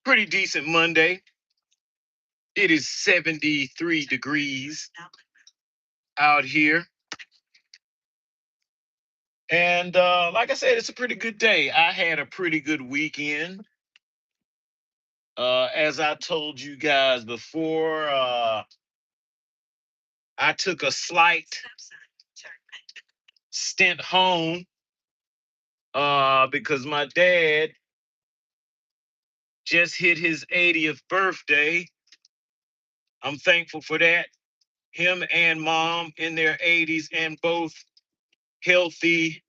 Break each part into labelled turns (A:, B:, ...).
A: Pretty decent Monday. It is 73 degrees out here. And like I said, it's a pretty good day. I had a pretty good weekend. As I told you guys before, I took a slight stint home because my dad just hit his 80th birthday. I'm thankful for that. Him and mom in their 80s and both healthy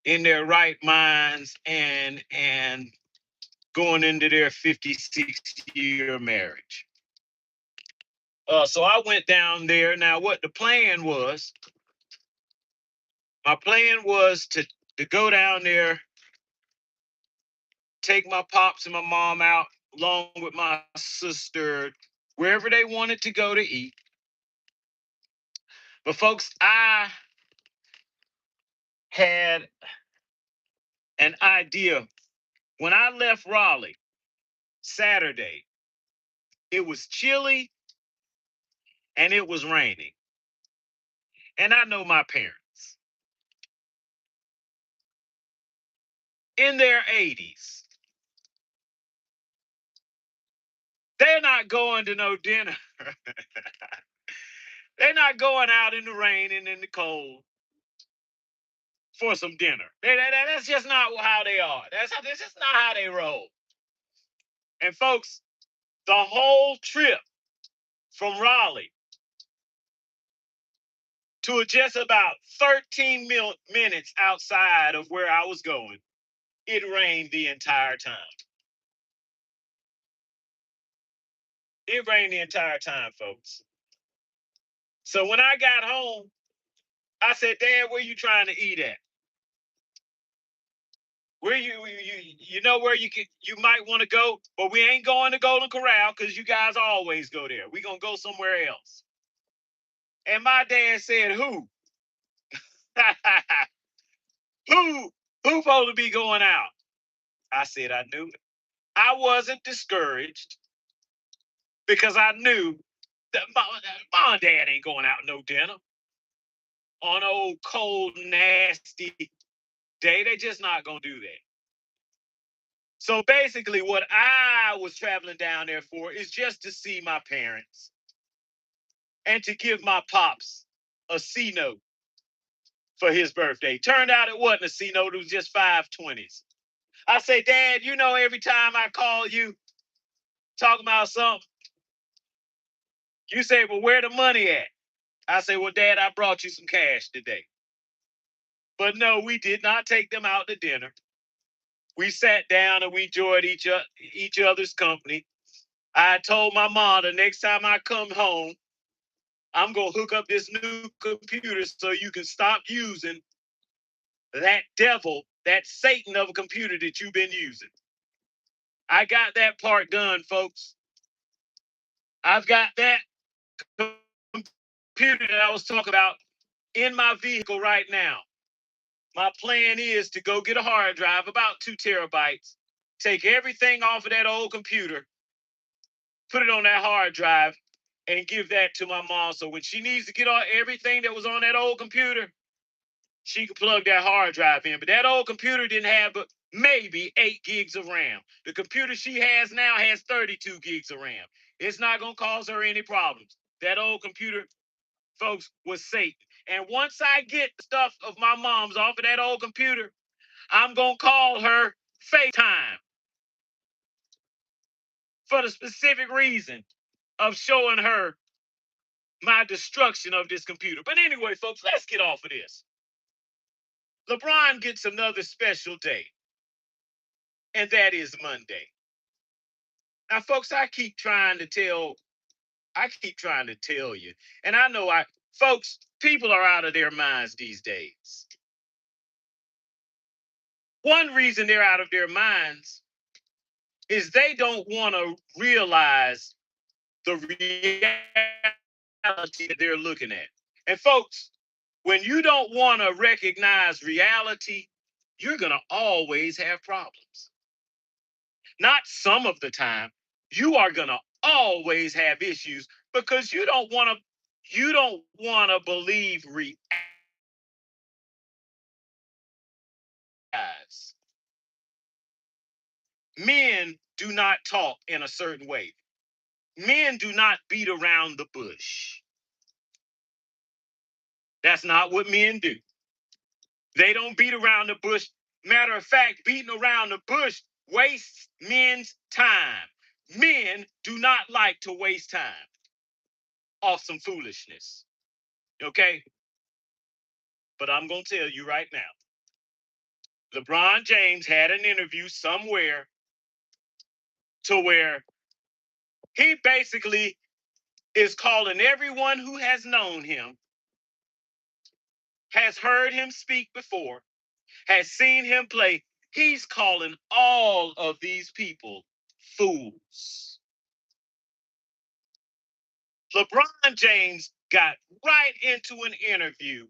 A: in their right minds and going into their 56-year marriage. So I went down there. Now, what the plan was, my plan was to go down there, take my pops and my mom out, along with my sister, wherever they wanted to go to eat. But folks, I had an idea. When I left Raleigh Saturday, it was chilly and it was raining. And I know my parents in their 80s. They're not going to no dinner. They're not going out in the rain and in the cold for some dinner. That's just not how they are. That's just not how they roll. And folks, the whole trip from Raleigh to just about 13 minutes outside of where I was going, it rained the entire time. It rained the entire time, folks. So when I got home, I said, Dad, where you trying to eat at? Where you know where you might want to go, but we ain't going to Golden Corral because you guys always go there. We gonna go somewhere else. And my dad said, who? Who supposed to be going out? I said I knew it. I wasn't discouraged because I knew that mom and dad ain't going out no dinner on old cold nasty day. They just not gonna do that. So basically, what I was traveling down there for is just to see my parents and to give my pops a C note for his birthday. Turned out it wasn't a C note, it was just 520s. I say, Dad, you know, every time I call you talking about something, you say, well, where the money at? I say, well, Dad, I brought you some cash today. But no, we did not take them out to dinner. We sat down and we enjoyed each other's company. I told my mom the next time I come home, I'm going to hook up this new computer so you can stop using that devil, that Satan of a computer that you've been using. I got that part done, folks. I've got that computer that I was talking about in my vehicle right now. My plan is to go get a hard drive, about 2 terabytes, take everything off of that old computer, put it on that hard drive, and give that to my mom. So when she needs to get all everything that was on that old computer, she could plug that hard drive in. But that old computer didn't have but maybe 8 gigs of RAM. The computer she has now has 32 gigs of RAM. It's not going to cause her any problems. That old computer, folks, was Satan. And once I get stuff of my mom's off of that old computer, I'm going to call her FaceTime for the specific reason of showing her my destruction of this computer. But anyway, folks, let's get off of this. LeBron gets another special day, and that is Monday. Now, folks, I keep trying to tell you, and I know folks, people are out of their minds these days. One reason they're out of their minds is they don't want to realize the reality that they're looking at. And folks, when you don't want to recognize reality, you're going to always have problems. Not some of the time, you are gonna always have issues because you don't want to believe guys. Men do not talk in a certain way. Men do not beat around the bush. That's not what men do. They don't beat around the bush. Matter of fact, beating around the bush wastes men's time. Men do not like to waste time off some foolishness. Okay? But I'm going to tell you right now, LeBron James had an interview somewhere to where he basically is calling everyone who has known him, has heard him speak before, has seen him play. He's calling all of these people fools. LeBron James got right into an interview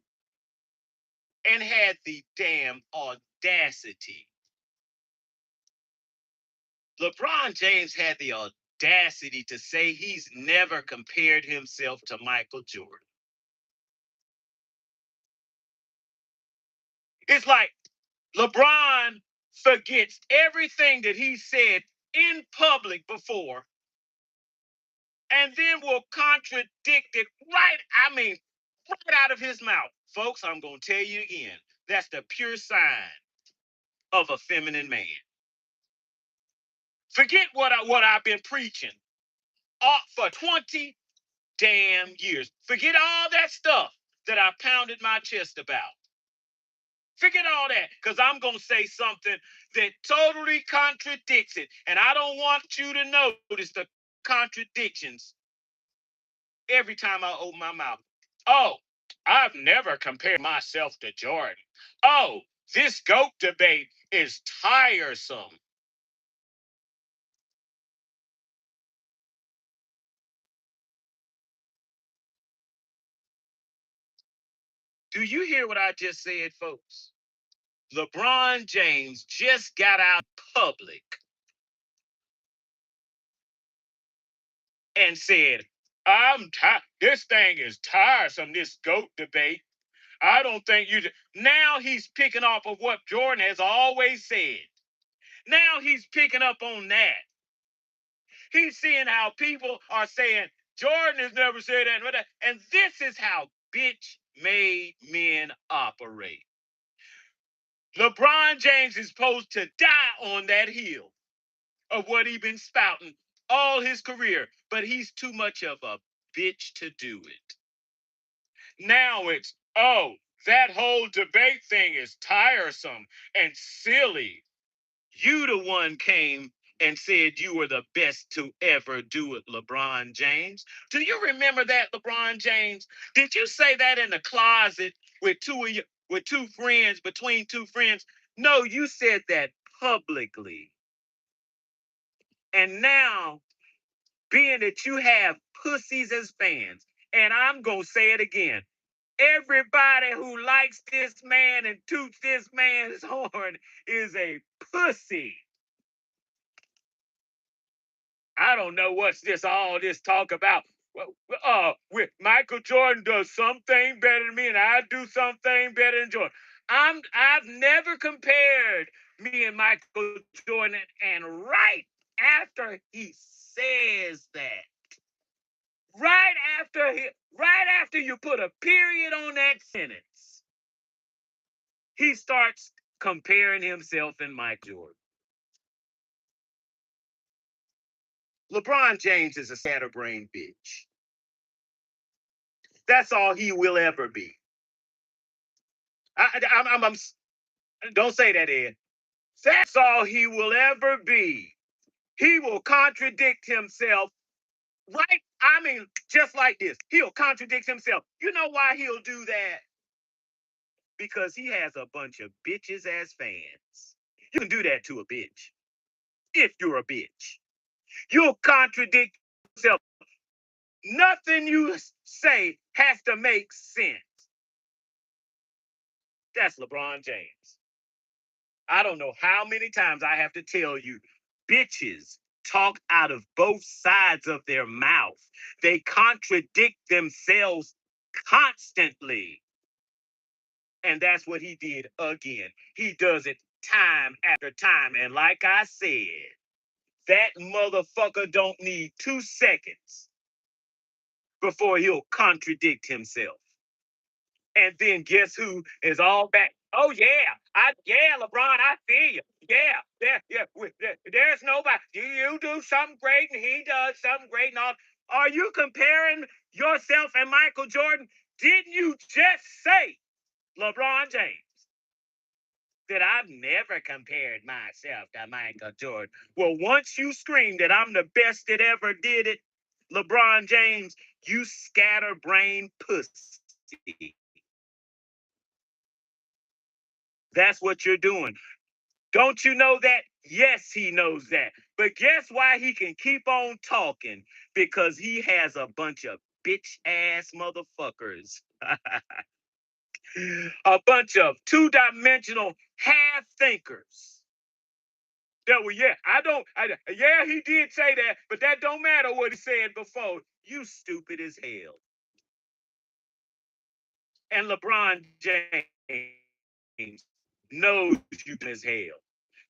A: and had the damn audacity. LeBron James had the audacity to say he's never compared himself to Michael Jordan. It's like LeBron forgets everything that he said in public before and then will contradict it right out of his mouth. Folks, I'm going to tell you again, that's the pure sign of a feminine man. Forget what I've been preaching for 20 damn years. Forget all that stuff that I pounded my chest about. Forget all that, because I'm going to say something that totally contradicts it. And I don't want you to notice the contradictions every time I open my mouth. Oh, I've never compared myself to Jordan. Oh, this GOAT debate is tiresome. Do you hear what I just said, folks? LeBron James just got out public and said, this thing is tiresome, this GOAT debate. I don't think you. Now he's picking off of what Jordan has always said. Now he's picking up on that. He's seeing how people are saying, Jordan has never said that. And this is how bitch made men operate. LeBron James is supposed to die on that hill of what he's been spouting all his career, but he's too much of a bitch to do it. Now it's, oh, that whole debate thing is tiresome and silly. You the one came and said you were the best to ever do it, LeBron James. Do you remember that, LeBron James? Did you say that in the closet with two friends, between two friends? No, you said that publicly. And now, being that you have pussies as fans, and I'm going to say it again, everybody who likes this man and toots this man's horn is a pussy. I don't know what's all this talk about. With Michael Jordan does something better than me, and I do something better than Jordan. I've never compared me and Michael Jordan, and right after he says that, right after you put a period on that sentence, he starts comparing himself and Mike Jordan. LeBron James is a scatterbrained bitch. That's all he will ever be. Don't say that, Ed. That's all he will ever be. He will contradict himself, right? I mean, just like this. He'll contradict himself. You know why he'll do that? Because he has a bunch of bitches as fans. You can do that to a bitch if you're a bitch. You'll contradict yourself. Nothing you say has to make sense. That's LeBron James. I don't know how many times I have to tell you, bitches talk out of both sides of their mouth. They contradict themselves constantly. And that's what he did again. He does it time after time. And like I said, that motherfucker don't need 2 seconds before he'll contradict himself. And then guess who is all back? Oh yeah, LeBron, I feel you. There's nobody. You do something great and he does something great and all. Are you comparing yourself and Michael Jordan? Didn't you just say, LeBron James, that I've never compared myself to Michael Jordan? Well, once you screamed that I'm the best that ever did it, LeBron James, you scatterbrained pussy. That's what you're doing. Don't you know that? Yes, he knows that. But guess why he can keep on talking? Because he has a bunch of bitch ass motherfuckers. A bunch of two-dimensional half thinkers. That well, yeah, he did say that, but that don't matter what he said before. You stupid as hell. And LeBron James knows you as hell.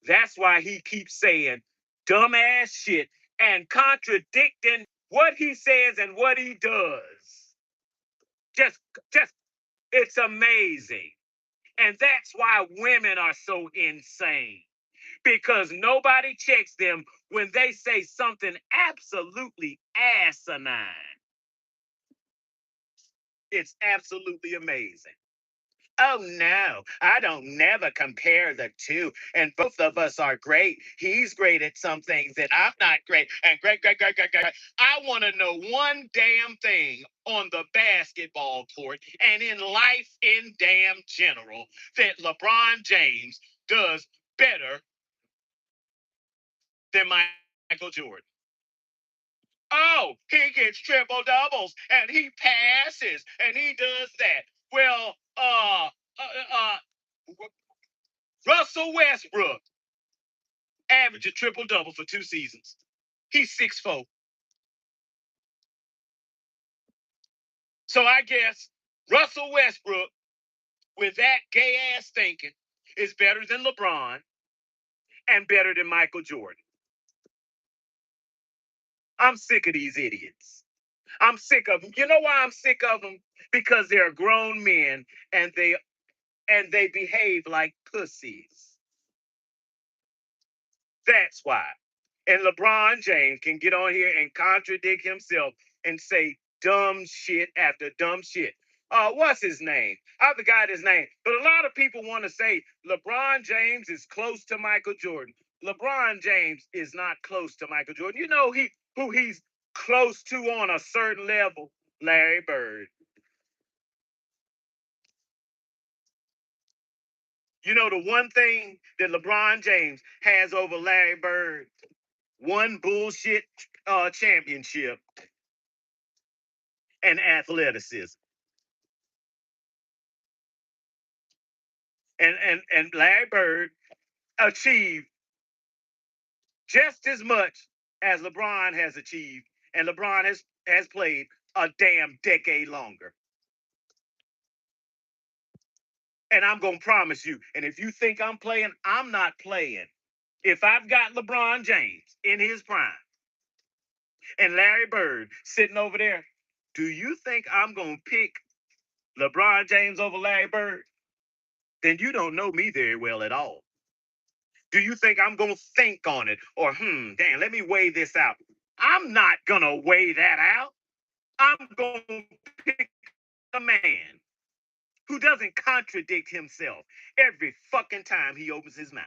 A: That's why he keeps saying dumbass shit and contradicting what he says and what he does. Just, just, it's amazing. And that's why women are so insane. Because nobody checks them when they say something absolutely asinine. It's absolutely amazing. Oh no, I don't never compare the two. And both of us are great. He's great at some things that I'm not great. And great. I want to know one damn thing on the basketball court and in life in damn general that LeBron James does better than Michael Jordan. Oh, he gets triple doubles and he passes and he does that. Well, Russell Westbrook averaged a triple double for 2 seasons. He's 6'4". So I guess Russell Westbrook, with that gay ass thinking, is better than LeBron and better than Michael Jordan. I'm sick of these idiots. I'm sick of them. You know why I'm sick of them? Because they're grown men and they behave like pussies. That's why. And LeBron James can get on here and contradict himself and say dumb shit after dumb shit. What's his name? I forgot his name. But a lot of people want to say LeBron James is close to Michael Jordan. LeBron James is not close to Michael Jordan. You know who he's close to on a certain level? Larry Bird. You know the one thing that LeBron James has over Larry Bird? One bullshit championship and athleticism. And Larry Bird achieved just as much as LeBron has achieved, and LeBron has played a damn decade longer. And I'm gonna promise you, and if you think I'm playing, I'm not playing. If I've got LeBron James in his prime and Larry Bird sitting over there, do you think I'm gonna pick LeBron James over Larry Bird? Then you don't know me very well at all. Do you think I'm going to think on it? Or, damn, let me weigh this out. I'm not going to weigh that out. I'm going to pick a man who doesn't contradict himself every fucking time he opens his mouth.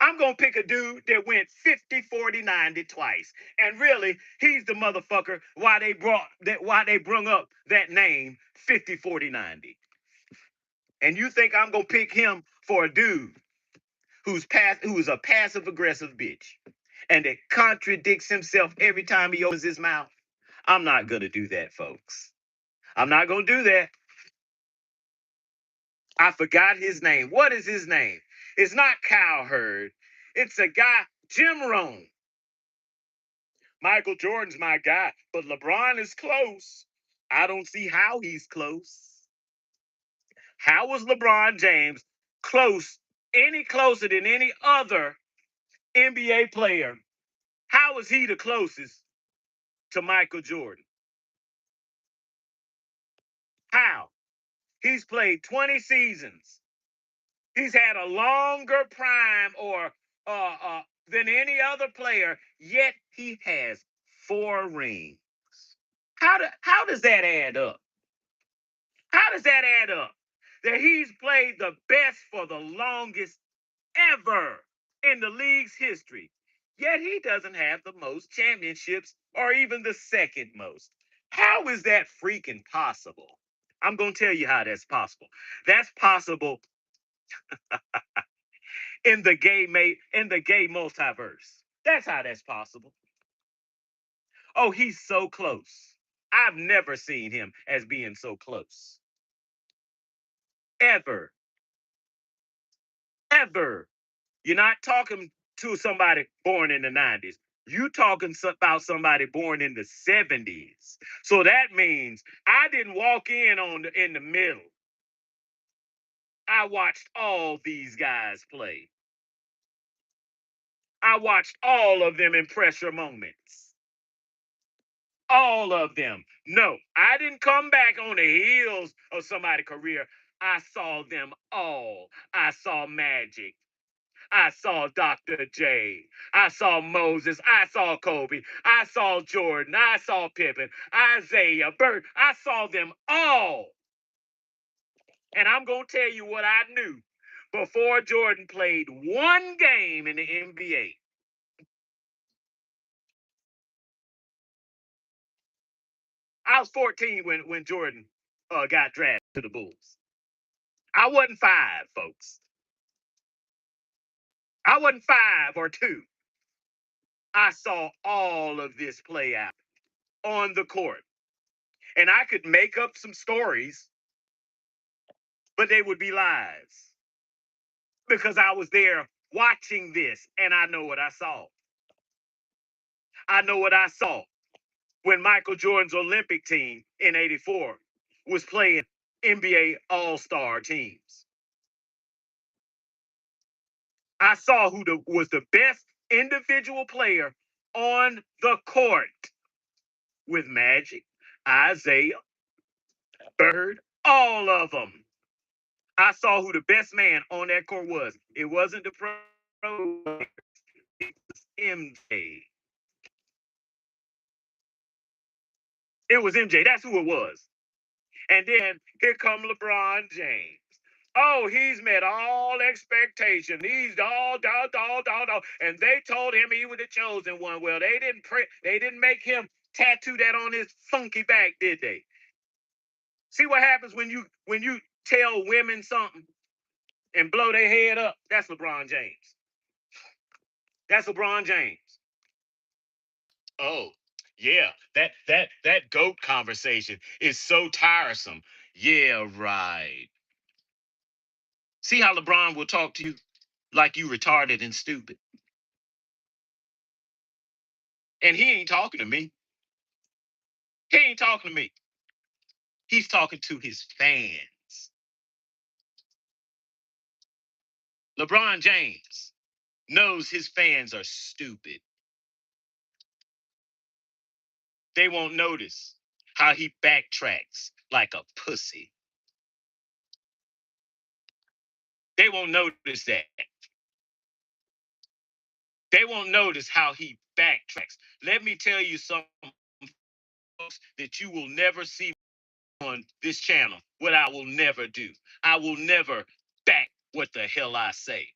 A: I'm going to pick a dude that went 50, 40, 90 twice. And really, he's the motherfucker why they brung up that name 50, 40, 90. And you think I'm going to pick him for a dude who's a passive aggressive bitch and that contradicts himself every time he opens his mouth? I'm not gonna do that, folks. I'm not gonna do that. I forgot his name. What is his name? It's not Cowherd. It's a guy, Jim Rome. Michael Jordan's my guy, but LeBron is close. I don't see how he's close. How was LeBron James close, any closer than any other NBA player? How is he the closest to Michael Jordan? How? He's played 20 seasons. He's had a longer prime or than any other player, yet he has 4 rings. How does that add up? How does that add up? That he's played the best for the longest ever in the league's history, yet he doesn't have the most championships or even the second most. How is that freaking possible? I'm going to tell you how that's possible. That's possible in the gay multiverse. That's how that's possible. Oh, he's so close. I've never seen him as being so close. Ever. Ever. You're not talking to somebody born in the 90s. You talking about somebody born in the 70s. So that means I didn't walk in the middle. I watched all these guys play. I watched all of them in pressure moments. All of them. No, I didn't come back on the heels of somebody's career. I saw them all. I saw Magic. I saw Dr. J. I saw Moses. I saw Kobe. I saw Jordan. I saw Pippen. Isaiah, Bird. I saw them all. And I'm going to tell you what I knew before Jordan played one game in the NBA. I was 14 when Jordan got drafted to the Bulls. I wasn't 5, folks. I wasn't 5 or 2. I saw all of this play out on the court. And I could make up some stories, but they would be lies because I was there watching this and I know what I saw. I know what I saw when Michael Jordan's Olympic team in '84 was playing NBA All-Star teams. I saw was the best individual player on the court with Magic, Isaiah, Bird, all of them. I saw who the best man on that court was. It wasn't the pro, it was MJ. It was MJ. That's who it was. And then here come LeBron James. Oh, he's met all expectation. He's all, and they told him he was the chosen one. Well, they didn't make him tattoo that on his funky back, did they? See what happens when you tell women something and blow their head up? That's LeBron James. That's LeBron James. Oh, yeah. That goat conversation is so tiresome. Yeah, right. See how LeBron will talk to you like you retarded and stupid. And he ain't talking to me. He ain't talking to me. He's talking to his fans. LeBron James knows his fans are stupid. They won't notice how he backtracks like a pussy. They won't notice that. They won't notice how he backtracks. Let me tell you something, folks, that you will never see on this channel. What I will never do. I will never back what the hell I say.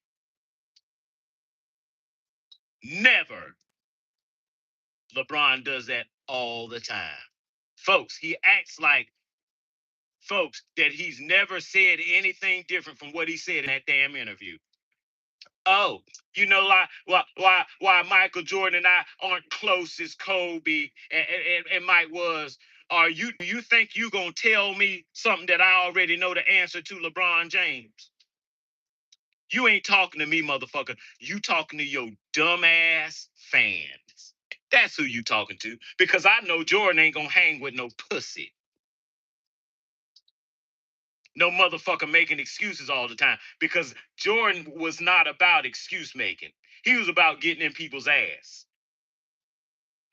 A: Never. LeBron does that all the time. Folks, he acts like, folks, that he's never said anything different from what he said in that damn interview. Oh, you know why Michael Jordan and I aren't close as Kobe and Mike was. Do you think you gonna tell me something that I already know the answer to, LeBron James? You ain't talking to me, motherfucker. You talking to your dumbass fans. That's who you talking to. Because I know Jordan ain't gonna hang with no pussy. No motherfucker making excuses all the time. Because Jordan was not about excuse making. He was about getting in people's ass.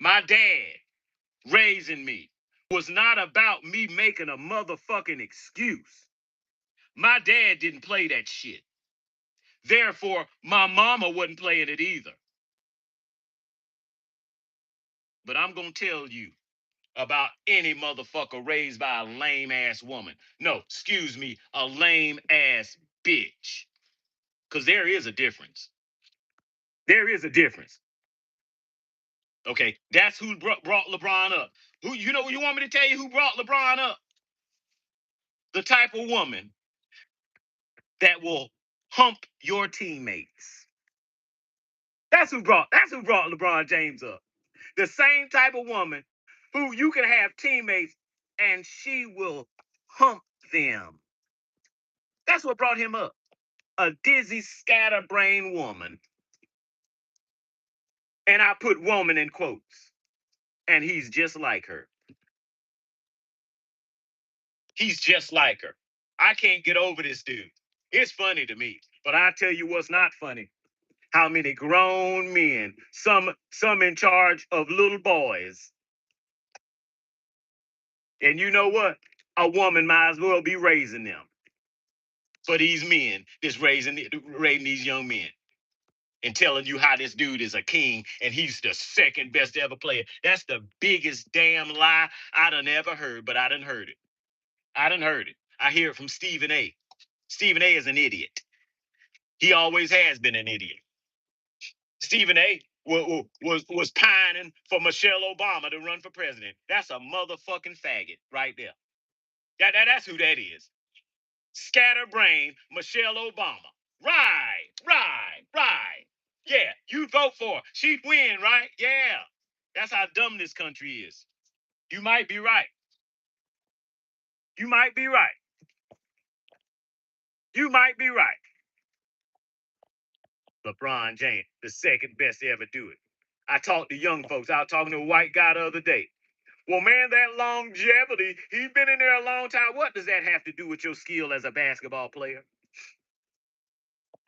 A: My dad raising me was not about me making a motherfucking excuse. My dad didn't play that shit. Therefore, my mama wasn't playing it either. But I'm going to tell you about any motherfucker raised by a lame ass woman. No, excuse me, a lame ass bitch. Because there is a difference. There is a difference. Okay, that's who brought LeBron up. Who you want me to tell you who brought LeBron up? The type of woman that will hump your teammates. That's who brought LeBron James up. The same type of woman who you can have teammates and she will hump them. That's what brought him up. A dizzy, scatterbrained woman. And I put woman in quotes. And he's just like her. He's just like her. I can't get over this dude. It's funny to me. But I tell you what's not funny. How many grown men, some in charge of little boys. And you know what? A woman might as well be raising them. For these men that's raising these young men and telling you how this dude is a king and he's the second best ever player. That's the biggest damn lie I done ever heard, but I done heard it. I hear it from Stephen A. Stephen A is an idiot. He always has been an idiot. Stephen A was pining for Michelle Obama to run for president. That's a motherfucking faggot right there. That's who that is. Scatterbrain Michelle Obama. Right. Yeah, you vote for her. She'd win, right? Yeah. That's how dumb this country is. You might be right. You might be right. You might be right. LeBron James, the second best to ever do it. I talked to young folks. I was talking to a white guy the other day. Well, man, that longevity, he's been in there a long time. What does that have to do with your skill as a basketball player?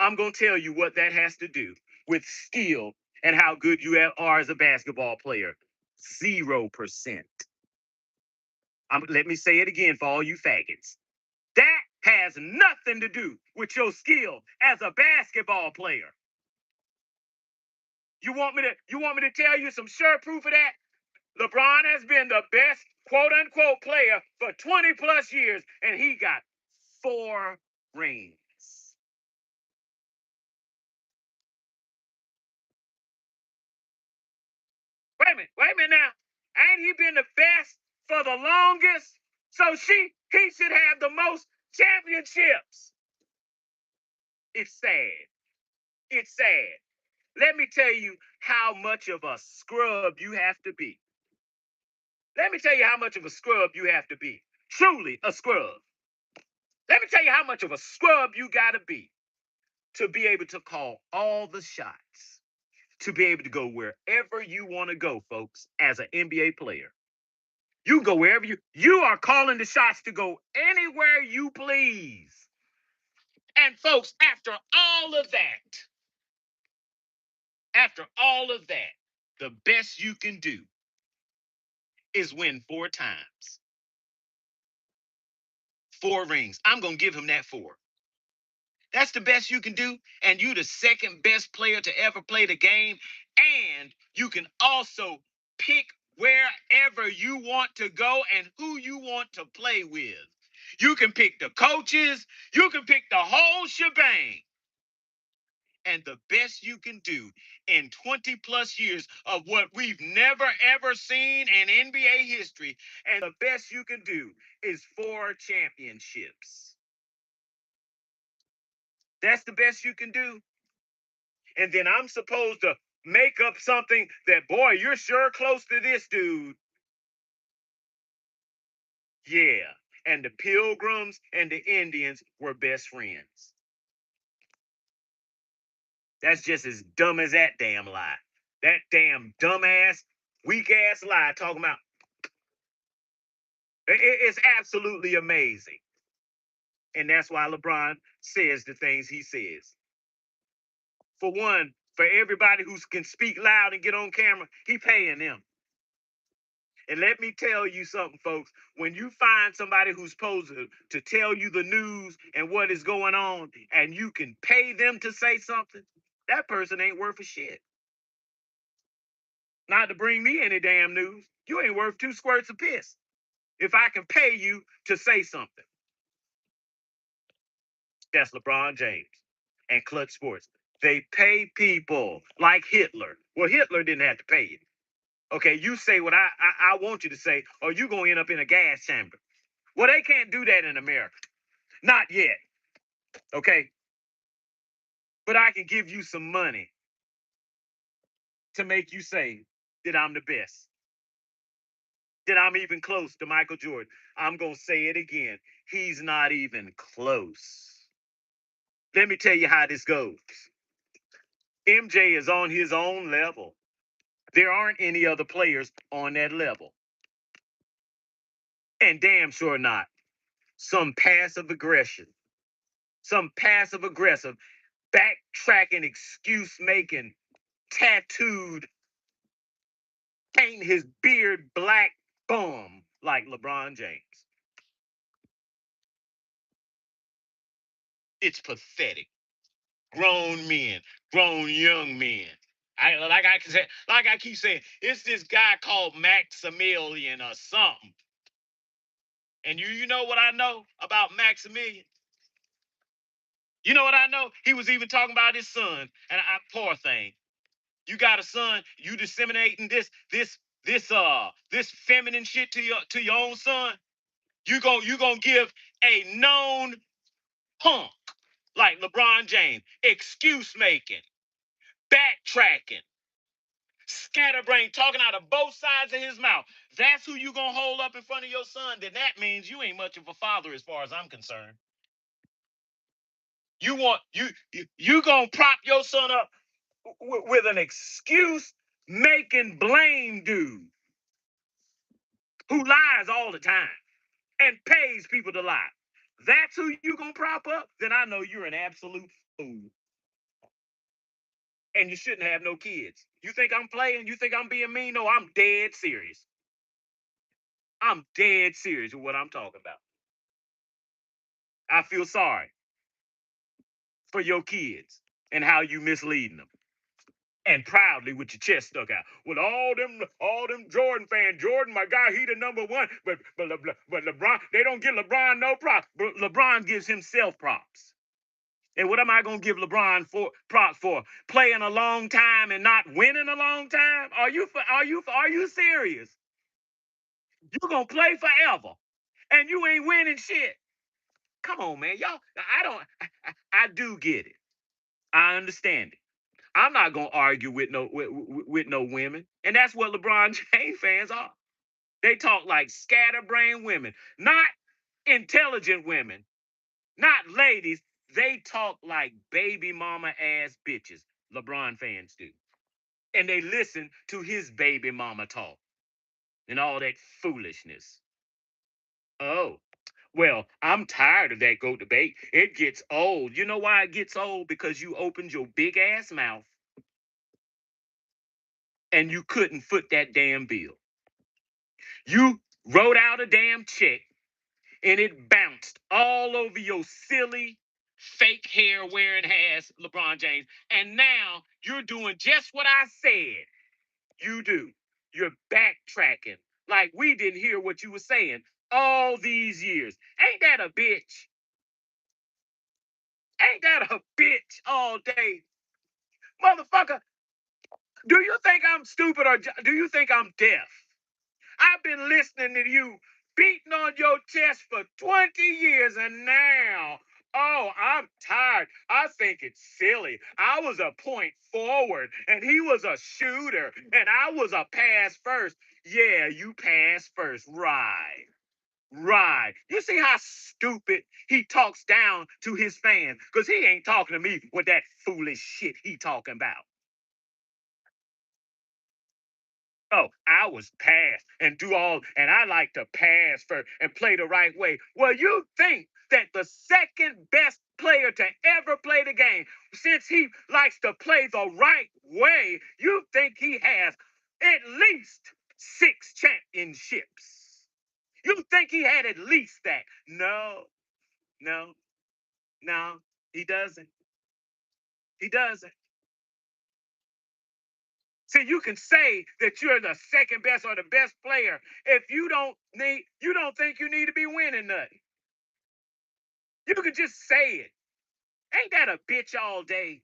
A: I'm going to tell you what that has to do with skill and how good you are as a basketball player. 0%. Let me say it again for all you faggots. That has nothing to do with your skill as a basketball player. You want me to tell you some sure proof of that? LeBron has been the best quote unquote player for 20 plus years, and he got 4 rings. Wait a minute now. Ain't he been the best for the longest? So he should have the most championships. It's sad. It's sad. Let me tell you how much of a scrub you have to be. Let me tell you how much of a scrub you have to be. Truly a scrub. Let me tell you how much of a scrub you got to be able to call all the shots, to be able to go wherever you want to go, folks, as an NBA player. You can go wherever you are calling the shots to go anywhere you please. And folks, after all of that, the best you can do is win 4 times. 4 rings. I'm going to give him that 4. That's the best you can do. And you the second best player to ever play the game. And you can also pick wherever you want to go and who you want to play with. You can pick the coaches. You can pick the whole shebang. And the best you can do in 20 plus years of what we've never, ever seen in NBA history, and the best you can do is 4 championships. That's the best you can do. And then I'm supposed to make up something that, boy, you're sure close to this dude. Yeah. And the Pilgrims and the Indians were best friends. That's just as dumb as that damn lie. That damn dumbass Weak ass lie talking about it's absolutely amazing. And that's why LeBron says the things he says. For one, for everybody who can speak loud and get on camera, he paying them. And let me tell you something, folks. When you find somebody who's supposed to tell you the news and what is going on, and you can pay them to say something, that person ain't worth a shit. Not to bring me any damn news. You ain't worth 2 squirts of piss if I can pay you to say something. That's LeBron James and Clutch Sports. They pay people like Hitler. Well, Hitler didn't have to pay you. Okay, you say what I want you to say, or you're going to end up in a gas chamber. Well, they can't do that in America. Not yet. Okay? But I can give you some money to make you say that I'm the best, that I'm even close to Michael Jordan. I'm going to say it again. He's not even close. Let me tell you how this goes. MJ is on his own level. There aren't any other players on that level. And damn sure not some passive aggression, some passive aggressive, backtracking, excuse making, tattooed, painting his beard black bum like LeBron James. It's pathetic. Grown men, grown young men. Like I keep saying, it's this guy called Maximilian or something. And you know what I know about Maximilian? You know what I know? He was even talking about his son. And poor thing. You got a son, you disseminating this feminine shit to your own son. You gonna give a known punk like LeBron James excuse making, backtracking, scatterbrain, talking out of both sides of his mouth. That's who you gonna hold up in front of your son. Then that means you ain't much of a father as far as I'm concerned. You gonna prop your son up with an excuse making blame dude who lies all the time and pays people to lie. That's who you gonna prop up? Then I know you're an absolute fool. And you shouldn't have no kids. You think I'm playing? You think I'm being mean? No, I'm dead serious. I'm dead serious with what I'm talking about. I feel sorry for your kids and how you misleading them. And proudly with your chest stuck out. With all them Jordan fans, Jordan, my guy, he the number one. But LeBron, they don't give LeBron no props. But LeBron gives himself props. And what am I gonna give LeBron for props for? Playing a long time and not winning a long time? Are you serious? You're gonna play forever, and you ain't winning shit. Come on, man, y'all. I do get it. I understand it. I'm not gonna argue with no women, and that's what LeBron James fans are. They talk like scatterbrained women, not intelligent women, not ladies. They talk like baby mama ass bitches. LeBron fans do, and they listen to his baby mama talk and all that foolishness. Oh, well, I'm tired of that GOAT debate. It gets old. You know why it gets old? Because you opened your big ass mouth and you couldn't foot that damn bill. You wrote out a damn check and it bounced all over your silly, fake hair wearing ass, LeBron James. And now you're doing just what I said you do. You're backtracking like we didn't hear what you were saying all these years. Ain't that a bitch? Ain't that a bitch all day? Motherfucker, do you think I'm stupid or do you think I'm deaf? I've been listening to you beating on your chest for 20 years and now, oh, I'm tired. I think it's silly. I was a point forward and he was a shooter and I was a pass first. Yeah, you pass first. Right. Right. You see how stupid he talks down to his fans? Because he ain't talking to me with that foolish shit he talking about. Oh, I was pass and do all, and I like to pass for and play the right way. Well, you think that the second best player to ever play the game, since he likes to play the right way, you think he has at least 6 championships. You think he had at least that? No, no, no, he doesn't. He doesn't. See, you can say that you're the second best or the best player if you don't think you need to be winning nothing. You can just say it. Ain't that a bitch all day?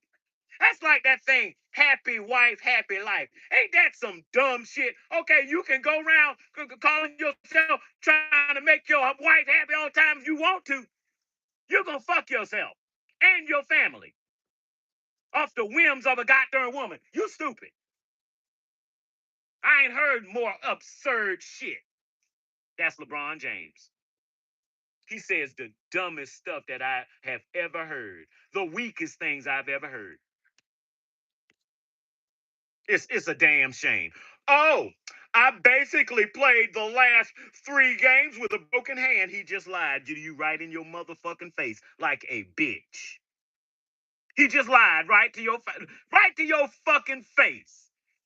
A: That's like that thing, happy wife, happy life. Ain't that some dumb shit? Okay, you can go around calling yourself trying to make your wife happy all the time if you want to. You're gonna fuck yourself and your family off the whims of a goddamn woman. You stupid. I ain't heard more absurd shit. That's LeBron James. He says the dumbest stuff that I have ever heard, the weakest things I've ever heard. It's a damn shame. Oh, I basically played the last 3 games with a broken hand. He just lied to you right in your motherfucking face like a bitch. He just lied right to your fucking face.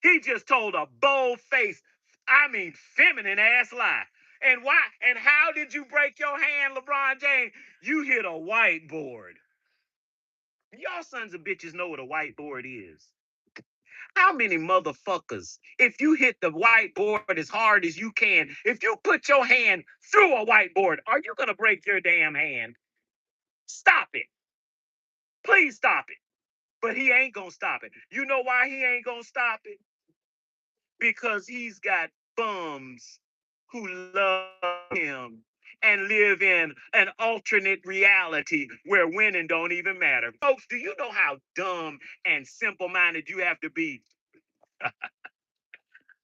A: He just told a bold face, I mean feminine ass lie. And why? And how did you break your hand, LeBron James? You hit a whiteboard. Y'all sons of bitches know what a whiteboard is. How many motherfuckers, if you hit the whiteboard as hard as you can, if you put your hand through a whiteboard, are you going to break your damn hand? Stop it. Please stop it. But he ain't going to stop it. You know why he ain't going to stop it? Because he's got bums who love him and live in an alternate reality where winning don't even matter. Folks, do you know how dumb and simple-minded you have to be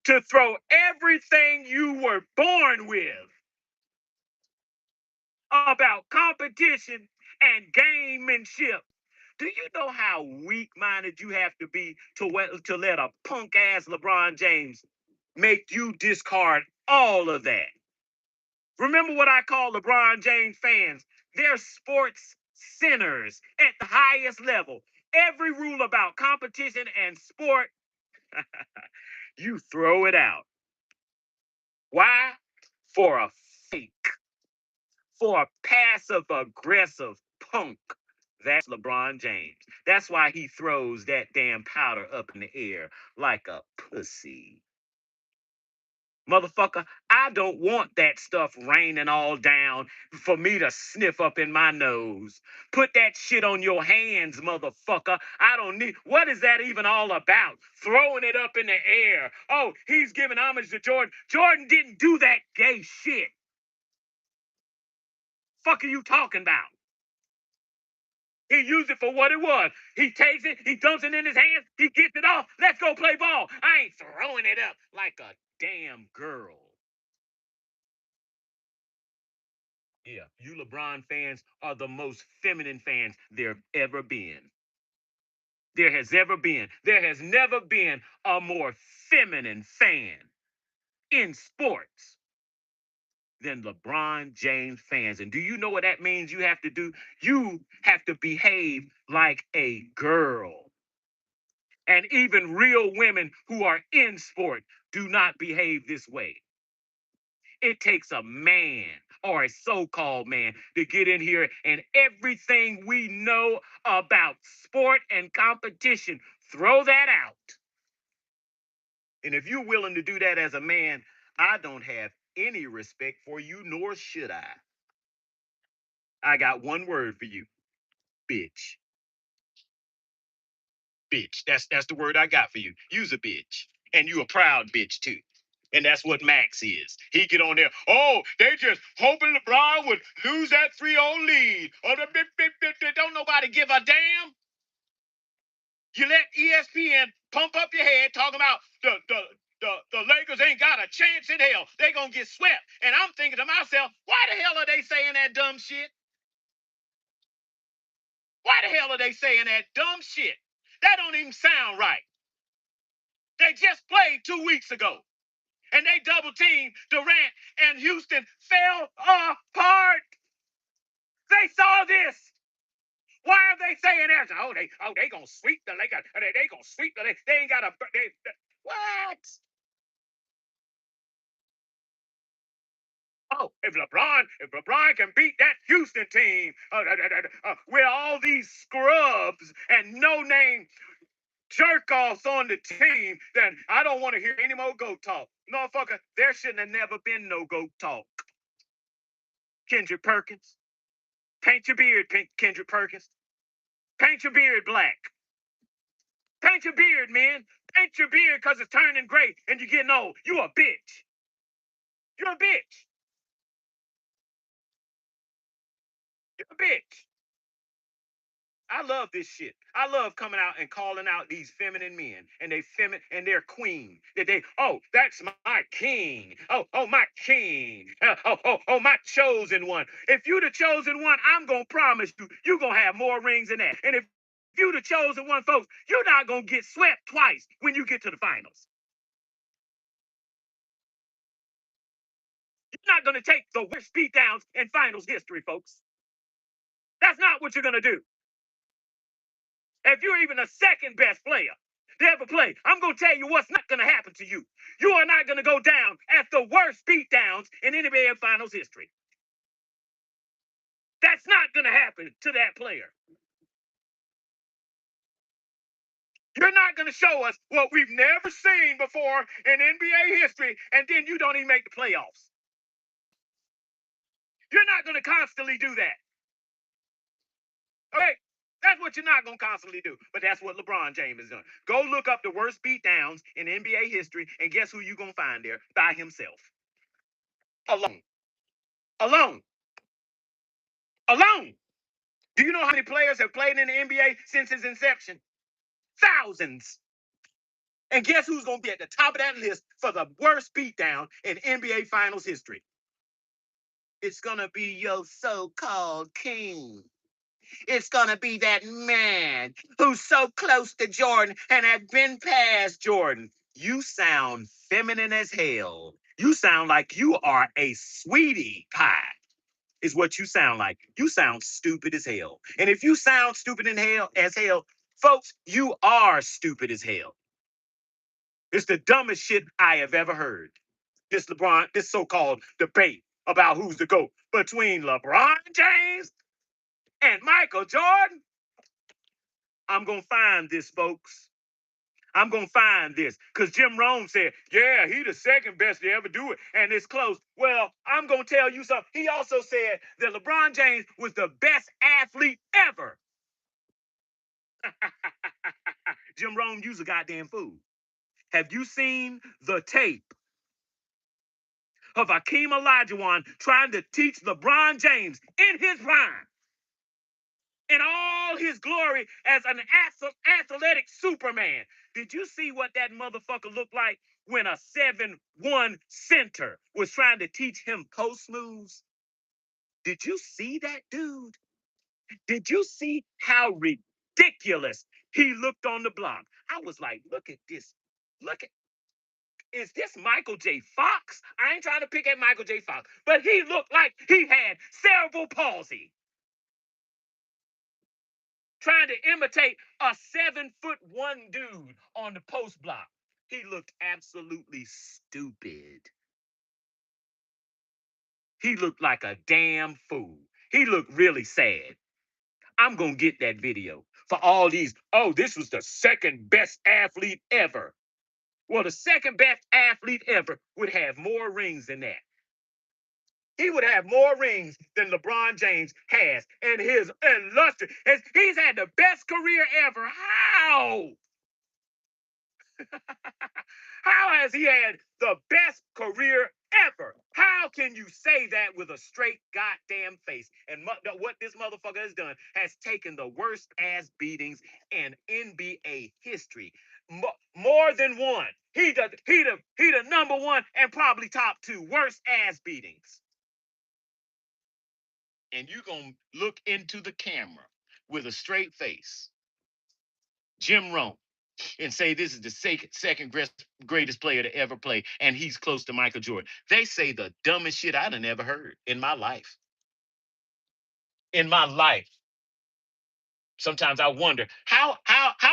A: to throw everything you were born with about competition and gamemanship? Do you know how weak-minded you have to be to let a punk ass LeBron James make you discard all of that? Remember what I call LeBron James fans? They're sports sinners at the highest level. Every rule about competition and sport, you throw it out. Why? For a fake, for a passive aggressive punk. That's LeBron James. That's why he throws that damn powder up in the air like a pussy. Motherfucker, I don't want that stuff raining all down for me to sniff up in my nose. Put that shit on your hands, motherfucker. I don't need. What is that even all about? Throwing it up in the air. Oh, he's giving homage to Jordan. Jordan didn't do that gay shit. Fuck are you talking about? He used it for what it was. He takes it, he dumps it in his hands, he gets it off. Let's go play ball. I ain't throwing it up like a damn girl. Yeah, you LeBron fans are the most feminine fans there have ever been. There has never been a more feminine fan in sports than LeBron James fans. And do you know what that means you have to do? You have to behave like a girl. And even real women who are in sport do not behave this way. It takes a man or a so-called man to get in here and everything we know about sport and competition, throw that out. And if you're willing to do that as a man, I don't have any respect for you, nor should I. I got one word for you, bitch. Bitch. That's the word I got for you. You's a bitch. And you a proud bitch too. And that's what Max is. He get on there. Oh, they just hoping LeBron would lose that 3-0 lead. Oh, don't nobody give a damn. You let ESPN pump up your head talking about the Lakers ain't got a chance in hell. They gonna get swept. And I'm thinking to myself, why the hell are they saying that dumb shit? Why the hell are they saying that dumb shit? That don't even sound right. They just played 2 weeks ago. and they double teamed Durant, and Houston fell apart. They saw this. Why are they saying that? They gonna sweep the Lakers. They gonna sweep the Lakers. They ain't got a what? Oh, if LeBron can beat that Houston team with all these scrubs and no name jerk offs on the team, then I don't want to hear any more GOAT talk. Motherfucker, there shouldn't have never been no GOAT talk. Kendrick Perkins. Paint your beard, Kendrick Perkins. Paint your beard black. Paint your beard, man. Paint your beard because it's turning gray and you're getting old. You a bitch. You're a bitch. You're a bitch. I love this shit. I love coming out and calling out these feminine men and their queen. That's my king. My king. My chosen one. If you the chosen one, I'm gonna promise you gonna have more rings than that. And if you the chosen one, folks, you're not gonna get swept twice when you get to the finals. You're not gonna take the worst beatdowns in finals history, folks. That's not what you're gonna do. If you're even the second best player to ever play, I'm going to tell you what's not going to happen to you. You are not going to go down as the worst beatdowns in NBA Finals history. That's not going to happen to that player. You're not going to show us what we've never seen before in NBA history, and then you don't even make the playoffs. You're not going to constantly do that. Okay? That's what you're not going to constantly do. But that's what LeBron James is doing. Go look up the worst beatdowns in NBA history, and guess who you're going to find there? By himself. Alone. Alone. Alone. Do you know how many players have played in the NBA since its inception? Thousands. And guess who's going to be at the top of that list for the worst beatdown in NBA Finals history? It's going to be your so-called king. It's going to be that man who's so close to Jordan and had been past Jordan. You sound feminine as hell. You sound like you are a sweetie pie. Is what you sound like. You sound stupid as hell. And if you sound stupid as hell, folks, you are stupid as hell. It's the dumbest shit I have ever heard. This so-called debate about who's the GOAT between LeBron James and Michael Jordan. I'm going to find this, folks. I'm going to find this because Jim Rome said, yeah, he the second best to ever do it, and it's close. Well, I'm going to tell you something. He also said that LeBron James was the best athlete ever. Jim Rome, you's a goddamn fool. Have you seen the tape of Hakeem Olajuwon trying to teach LeBron James in his prime, in all his glory as an athletic Superman? Did you see what that motherfucker looked like when a 7'1" center was trying to teach him post moves? Did you see that, dude? Did you see how ridiculous he looked on the block? I was like, look at this. Look at, is this Michael J. Fox? I ain't trying to pick at Michael J. Fox, but he looked like he had cerebral palsy. Trying to imitate a 7'1" dude on the post block. He looked absolutely stupid. He looked like a damn fool. He looked really sad. I'm going to get that video for all these. Oh, this was the second best athlete ever. Well, the second best athlete ever would have more rings than that. He would have more rings than LeBron James has in his illustrious. He's had the best career ever. How? How has he had the best career ever? How can you say that with a straight goddamn face? And what this motherfucker has done has taken the worst ass beatings in NBA history. More than one. He the number one and probably top two worst ass beatings. And you gonna look into the camera with a straight face. Jim Rome. and say this is the second greatest player to ever play, and he's close to Michael Jordan. They say the dumbest shit I'd have never heard in my life. In my life. Sometimes I wonder how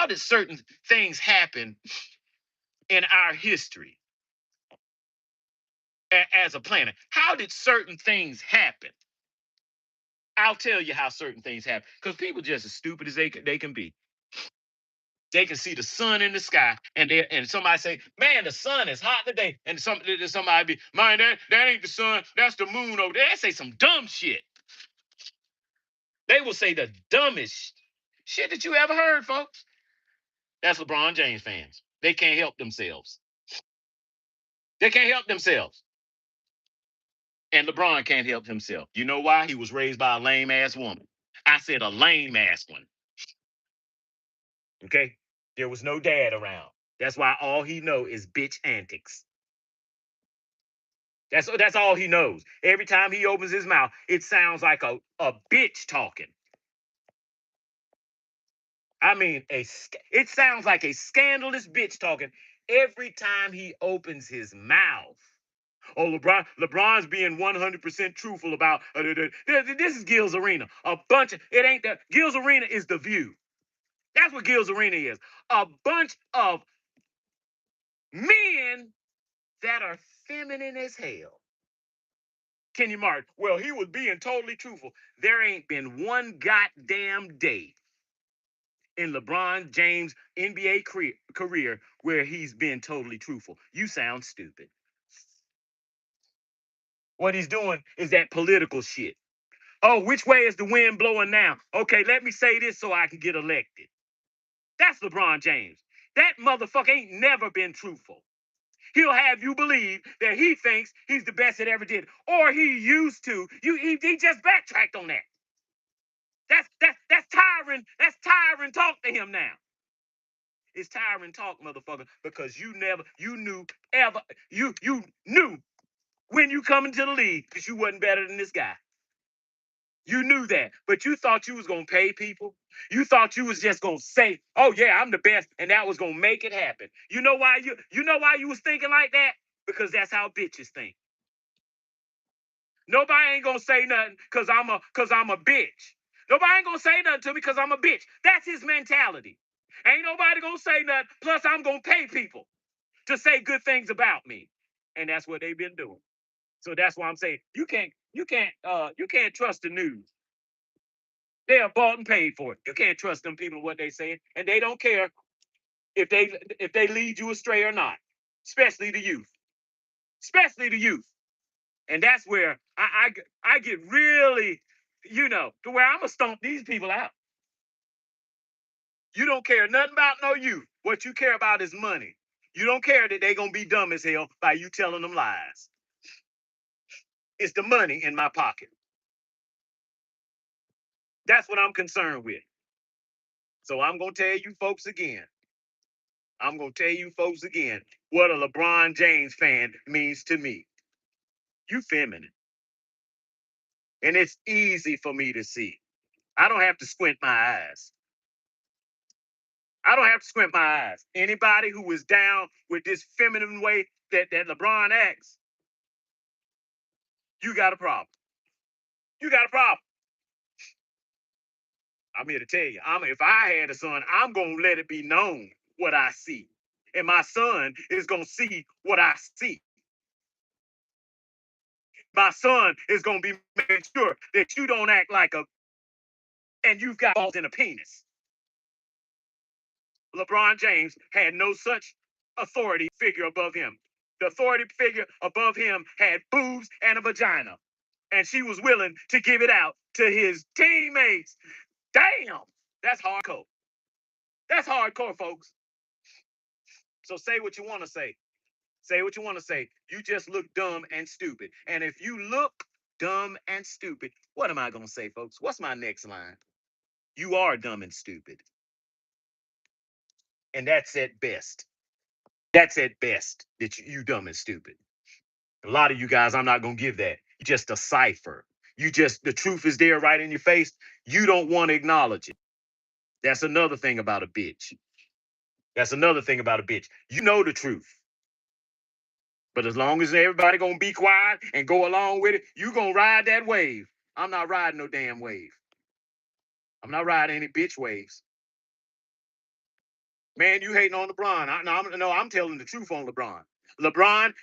A: did certain things happen in our history as a planet? How did certain things happen? I'll tell you how certain things happen because people just as stupid as they can be. They can see the sun in the sky, and somebody say, "Man, the sun is hot today," and somebody be, "Man, that ain't the sun, that's the moon over there." They say some dumb shit. They will say the dumbest shit that you ever heard, folks. That's LeBron James fans. They can't help themselves. They can't help themselves. And LeBron can't help himself. You know why? He was raised by a lame ass woman. I said a lame ass one. Okay? There was no dad around. That's why all he know is bitch antics. That's all he knows. Every time he opens his mouth, it sounds like a bitch talking. I mean, it sounds like a scandalous bitch talking every time he opens his mouth. Oh, LeBron's being 100% truthful about this is Gil's Arena. A bunch of it ain't that Gil's Arena is the View. That's what Gil's Arena is. A bunch of men that are feminine as hell. Kenny Martin, well, he was being totally truthful. There ain't been one goddamn day in LeBron James' NBA career where he's been totally truthful. You sound stupid. What he's doing is that political shit. Oh, which way is the wind blowing now? Okay, let me say this so I can get elected. That's LeBron James. That motherfucker ain't never been truthful. He'll have you believe that he thinks he's the best that ever did, or he used to. He just backtracked on that. That's tiring. That's tiring talk to him now. It's tiring talk, motherfucker, because you knew when you come into the league because you wasn't better than this guy. You knew that, but you thought you was gonna pay people. You thought you was just gonna say, "Oh yeah, I'm the best," and that was gonna make it happen. You know why you was thinking like that? Because that's how bitches think. Nobody ain't gonna say nothing cause I'm a bitch. Nobody ain't gonna say nothing to me because I'm a bitch. That's his mentality. Ain't nobody gonna say nothing. Plus, I'm gonna pay people to say good things about me, and that's what they've been doing. So that's why I'm saying you can't trust the news. They are bought and paid for it. You can't trust them people what they saying, and they don't care if they lead you astray or not. Especially the youth. Especially the youth. And that's where I get really, to where I'm gonna stomp these people out. You don't care nothing about no youth. What you care about is money. You don't care that they gonna be dumb as hell by you telling them lies. It's the money in my pocket. That's what I'm concerned with. So I'm gonna tell you folks again. I'm gonna tell you folks again what a LeBron James fan means to me. You feminine. And it's easy for me to see. I don't have to squint my eyes. I don't have to squint my eyes. Anybody who is down with this feminine way that LeBron acts, you got a problem. You got a problem. I'm here to tell you. If I had a son, I'm gonna let it be known what I see. And my son is gonna see what I see. My son is gonna be making sure that you don't act like and you've got balls in a penis. LeBron James had no such authority figure above him. The authority figure above him had boobs and a vagina, and she was willing to give it out to his teammates. Damn, that's hardcore. That's hardcore, folks. So say what you want to say. Say what you want to say. You just look dumb and stupid. And if you look dumb and stupid, what am I going to say, folks? What's my next line? You are dumb and stupid. And that's at best. That's at best that you dumb and stupid. A lot of you guys, I'm not going to give that. You just a cipher. The truth is there right in your face. You don't want to acknowledge it. That's another thing about a bitch. That's another thing about a bitch. You know the truth. But as long as everybody gonna be quiet and go along with it, you gonna ride that wave. I'm not riding no damn wave. I'm not riding any bitch waves. Man, you hating on LeBron. I'm telling the truth on LeBron.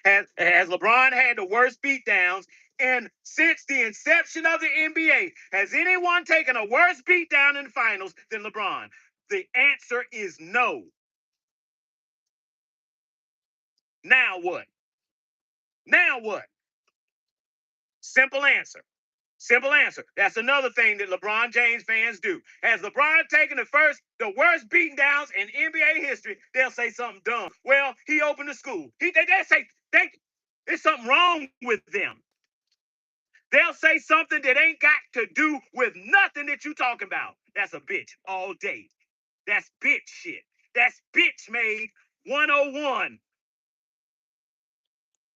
A: Has LeBron had the worst beatdowns and since the inception of the NBA. Has anyone taken a worse beatdown in the finals than LeBron? The answer is no. Now what? Now what? Simple answer. Simple answer. That's another thing that LeBron James fans do. Has LeBron taken the worst beating downs in NBA history? They'll say something dumb. Well, he opened a school. They say there's something wrong with them. They'll say something that ain't got to do with nothing that you talking about. That's a bitch all day. That's bitch shit. That's bitch made 101.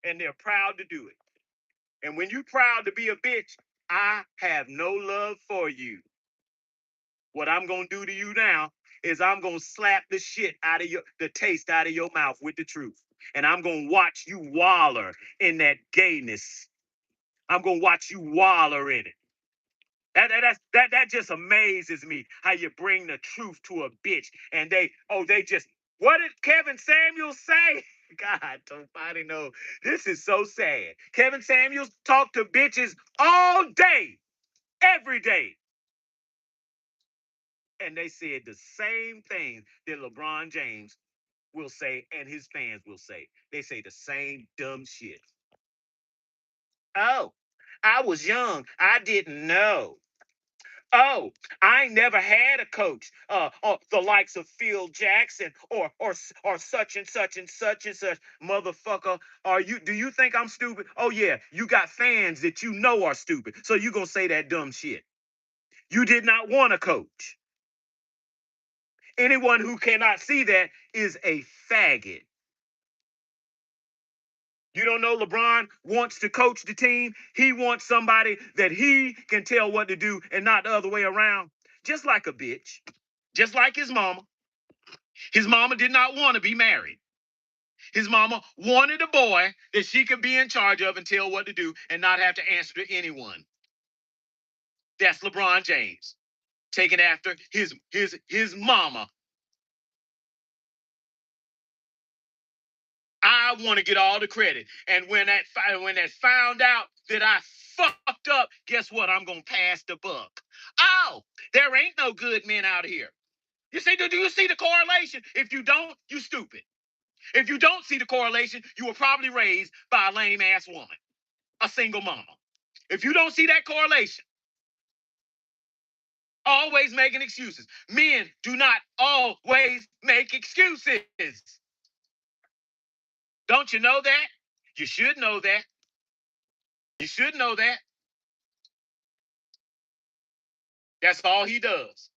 A: And they're proud to do it. And when you proud to be a bitch, I have no love for you. What I'm gonna do to you now is I'm gonna slap the shit out of the taste out of your mouth with the truth. And I'm gonna watch you waller in that gayness. I'm gonna watch you waller in it. That just amazes me how you bring the truth to a bitch and they just what did Kevin Samuels say? God, nobody know. This is so sad. Kevin Samuels talked to bitches all day, every day. And they said the same thing that LeBron James will say and his fans will say. They say the same dumb shit. Oh, I was young. I didn't know. Oh, I ain't never had a coach, or the likes of Phil Jackson or such and such and such and such. Motherfucker, do you think I'm stupid? Oh yeah, you got fans that you know are stupid. So you gonna say that dumb shit. You did not want a coach. Anyone who cannot see that is a faggot. You don't know LeBron wants to coach the team. He wants somebody that he can tell what to do and not the other way around. Just like a bitch. Just like his mama. His mama did not want to be married. His mama wanted a boy that she could be in charge of and tell what to do and not have to answer to anyone. That's LeBron James. Taking after his mama. I want to get all the credit. And when that found out that I fucked up, guess what? I'm gonna pass the buck. Oh, there ain't no good men out here. You see, do you see the correlation? If you don't, you stupid. If you don't see the correlation, you were probably raised by a lame ass woman, a single mama. If you don't see that correlation, always making excuses. Men do not always make excuses. Don't you know that? You should know that. You should know that. That's all he does.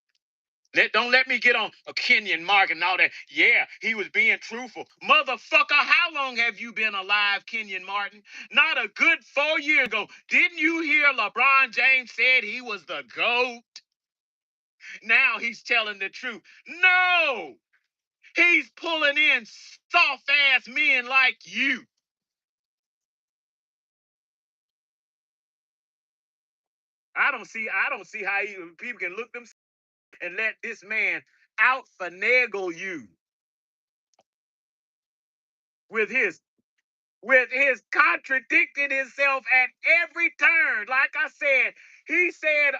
A: Don't let me get on a Kenyon Martin and all that. Yeah, he was being truthful. Motherfucker, how long have you been alive, Kenyon Martin? Not a good 4 years ago. Didn't you hear LeBron James said he was the GOAT? Now he's telling the truth. No! He's pulling in soft-ass men like you. I don't see how people can look them and let this man out finagle you with his contradicting himself at every turn. Like I said, he said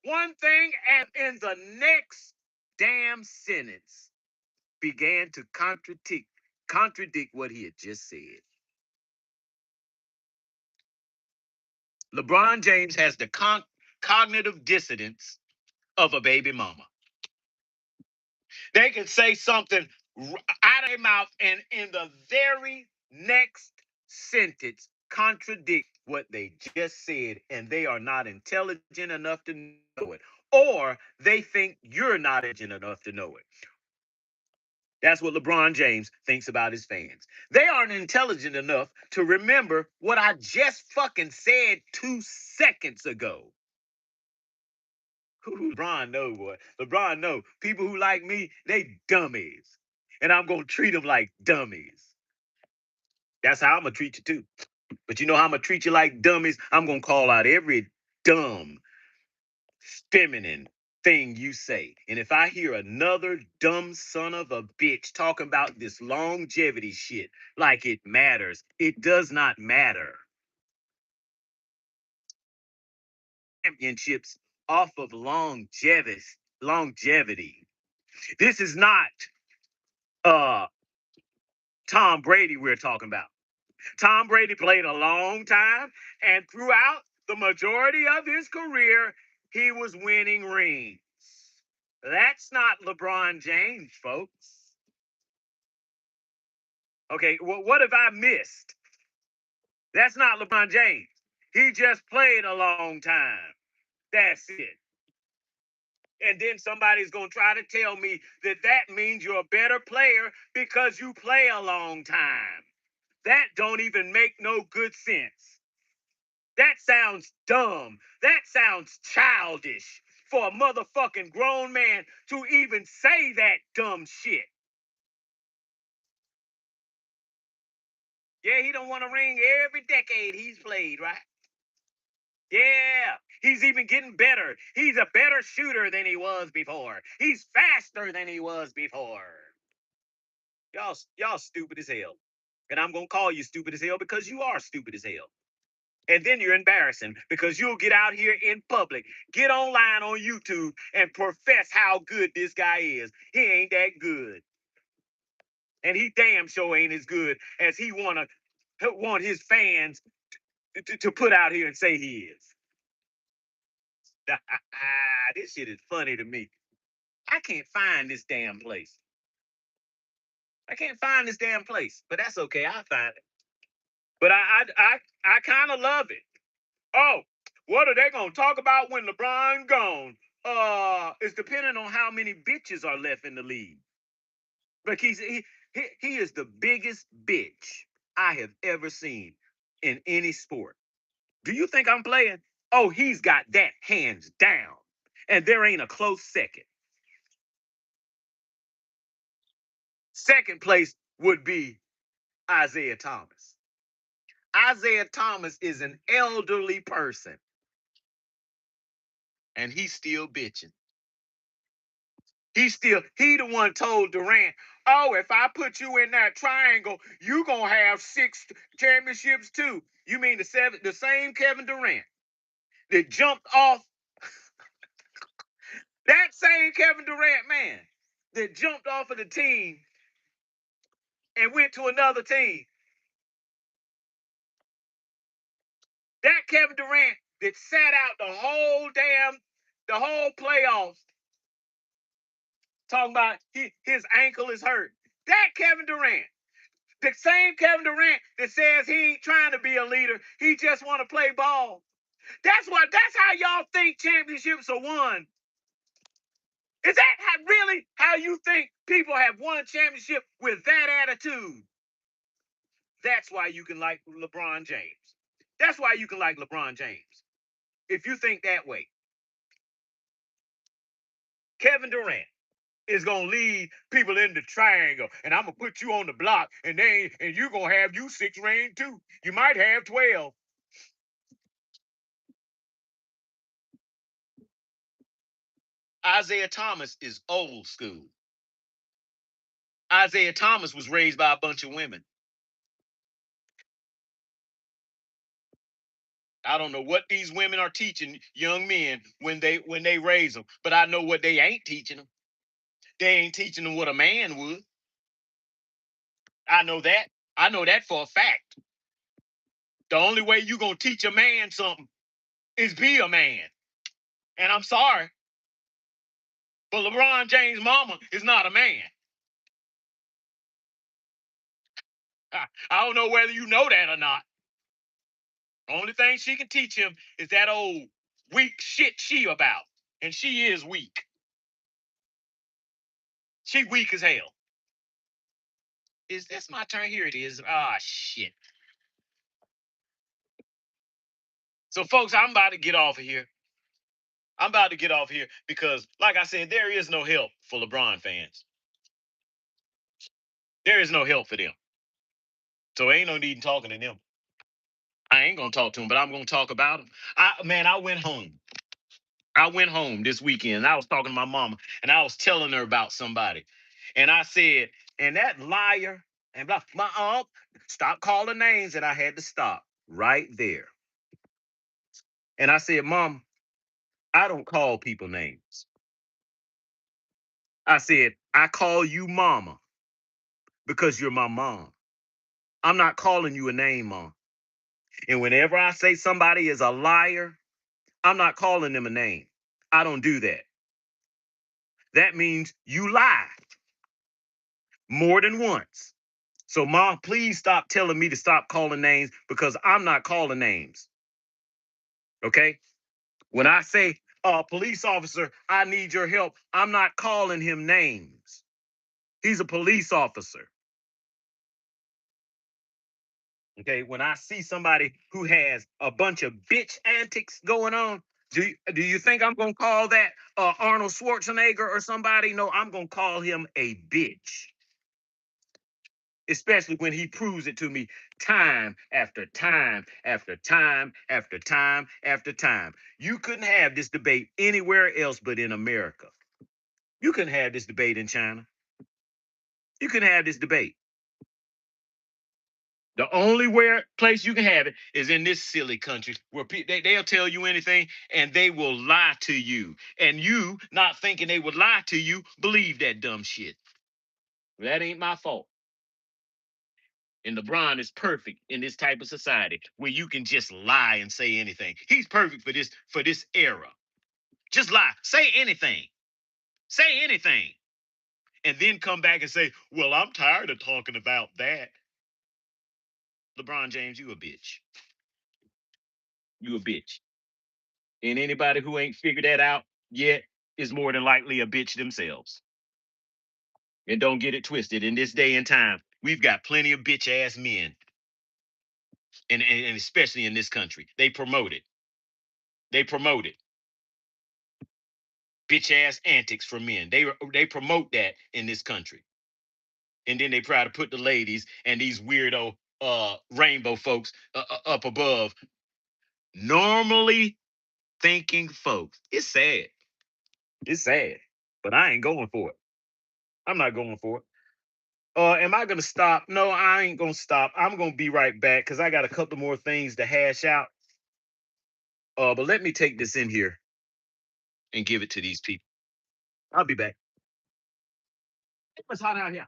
A: one thing and in the next damn sentence began to contradict what he had just said. LeBron James has the cognitive dissonance of a baby mama. They can say something out of their mouth and in the very next sentence contradict what they just said, and they are not intelligent enough to know it, or they think you're not intelligent enough to know it. That's what LeBron James thinks about his fans. They aren't intelligent enough to remember what I just fucking said 2 seconds ago. LeBron know, boy. LeBron know. People who like me, they dummies. and I'm going to treat them like dummies. That's how I'm going to treat you too. But you know how I'm going to treat you like dummies? I'm going to call out every dumb, feminine thing you say. And if I hear another dumb son of a bitch talking about this longevity shit like it matters, it does not matter. Championships off of longevity. This is not uh Tom Brady we're talking about. Tom Brady played a long time, and throughout the majority of his career, he was winning rings. That's not LeBron James, folks. Okay, well, what have I missed? That's not LeBron James. He just played a long time. That's it. And then somebody's going to try to tell me that that means you're a better player because you play a long time. That don't even make no good sense. That sounds dumb. That sounds childish for a motherfucking grown man to even say that dumb shit. Yeah, he don't want a ring every decade he's played, right? Yeah, he's even getting better. He's a better shooter than he was before. He's faster than he was before. Y'all stupid as hell. And I'm gonna call you stupid as hell because you are stupid as hell. And then you're embarrassing because you'll get out here in public, get online on YouTube, and profess how good this guy is. He ain't that good. And he damn sure ain't as good as he want his fans to put out here and say he is. This shit is funny to me. I can't find this damn place. I can't find this damn place, but that's okay. I'll find it. But I kind of love it. Oh, what are they gonna talk about when LeBron gone? It's depending on how many bitches are left in the league. But he is the biggest bitch I have ever seen in any sport. Do you think I'm playing? Oh, he's got that hands down, and there ain't a close second. Second place would be Isaiah Thomas. Isaiah Thomas is an elderly person, and he's still bitching. He the one told Durant, oh, if I put you in that triangle, you gonna have 6 championships too. You mean the same Kevin Durant that jumped off, that same Kevin Durant man that jumped off of the team and went to another team. That Kevin Durant that sat out the whole playoffs talking about his ankle is hurt. That Kevin Durant. The same Kevin Durant that says he ain't trying to be a leader, he just want to play ball. That's how y'all think championships are won. Is that really how you think people have won championship with that attitude? That's why you can like LeBron James. That's why you can like LeBron James. If you think that way. Kevin Durant is gonna lead people in the triangle, and I'm gonna put you on the block, and you're gonna have you 6 rings too. You might have 12. Isaiah Thomas is old school. Isaiah Thomas was raised by a bunch of women. I don't know what these women are teaching young men when they raise them, but I know what they ain't teaching them. They ain't teaching them what a man would. I know that. I know that for a fact. The only way you gonna teach a man something is be a man. And I'm sorry, but LeBron James' mama is not a man. I don't know whether you know that or not. The only thing she can teach him is that old weak shit she about. And she is weak. She weak as hell. Is this my turn? Here it is. Ah, shit. So, folks, I'm about to get off of here. I'm about to get off here because, like I said, there is no help for LeBron fans. There is no help for them. So ain't no need in talking to them. I ain't gonna talk to them, but I'm gonna talk about them. I went home. I went home this weekend. I was talking to my mama, and I was telling her about somebody, and I said, and that liar, and blah, my aunt, stop calling names, and I had to stop right there. And I said, Mom, I don't call people names. I said, I call you Mama because you're my mom. I'm not calling you a name, Mom. And whenever I say somebody is a liar, I'm not calling them a name. I don't do that. That means you lie more than once. So, Mom, please stop telling me to stop calling names because I'm not calling names. Okay? When I say, police officer, I need your help, I'm not calling him names. He's a police officer. Okay? When I see somebody who has a bunch of bitch antics going on, do you think I'm going to call that Arnold Schwarzenegger or somebody? No, I'm going to call him a bitch, especially when he proves it to me time after time after time after time after time. You couldn't have this debate anywhere else but in America. You couldn't have this debate in China. You couldn't have this debate. The only place you can have it is in this silly country where they'll tell you anything and they will lie to you. And you, not thinking they would lie to you, believe that dumb shit. That ain't my fault. And LeBron is perfect in this type of society where you can just lie and say anything. He's perfect for this era. Just lie. Say anything. Say anything. And then come back and say, well, I'm tired of talking about that. LeBron James, you a bitch. You a bitch. And anybody who ain't figured that out yet is more than likely a bitch themselves. And don't get it twisted. In this day and time, we've got plenty of bitch ass men. And especially in this country. They promote it. They promote it. Bitch ass antics for men. They promote that in this country. And then they try to put the ladies and these weirdo rainbow folks up above normally thinking folks. It's sad. It's sad. But I ain't going for it. I'm not going for it. Am I gonna stop? No, I ain't gonna stop. I'm gonna be right back because I got a couple more things to hash out. But let me take this in here and give it to these people. I'll be back. It's hot out here.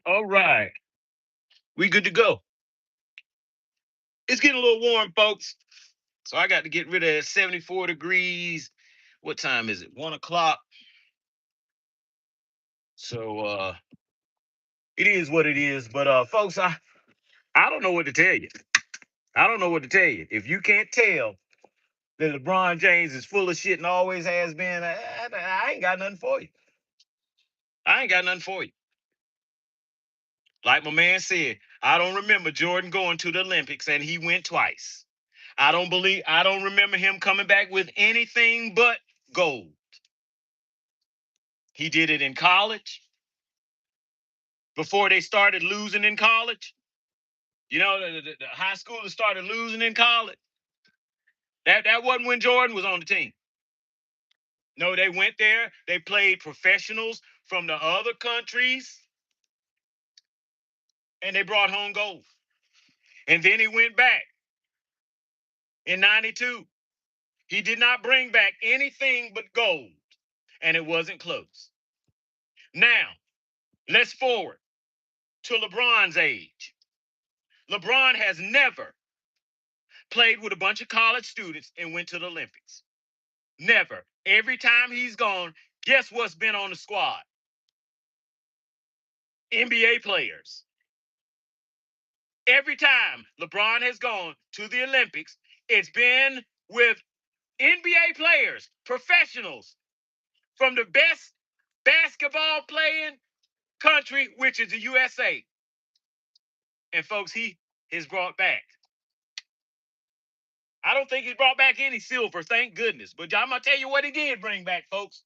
A: All right, we good to go. It's getting a little warm, folks. So I got to get rid of 74 degrees. What time is it? 1 o'clock. So It is what it is. But folks, I don't know what to tell you. I don't know what to tell you. If you can't tell that LeBron James is full of shit and always has been, I ain't got nothing for you. I ain't got nothing for you. Like my man said, I don't remember Jordan going to the Olympics and he went twice. I don't remember him coming back with anything but gold. He did it in college before they started losing in college. You know, the high schoolers started losing in college. That wasn't when Jordan was on the team. No, they went there. They played professionals from the other countries, and they brought home gold. And then he went back in 92. He did not bring back anything but gold, and it wasn't close. Now, let's forward to LeBron's age. LeBron has never played with a bunch of college students and went to the Olympics. Never. Every time he's gone, guess what's been on the squad? NBA players. Every time LeBron has gone to the Olympics, it's been with NBA players, professionals from the best basketball playing country, which is the USA. And folks, he has brought back. I don't think he brought back any silver, thank goodness. But I'm going to tell you what he did bring back, folks.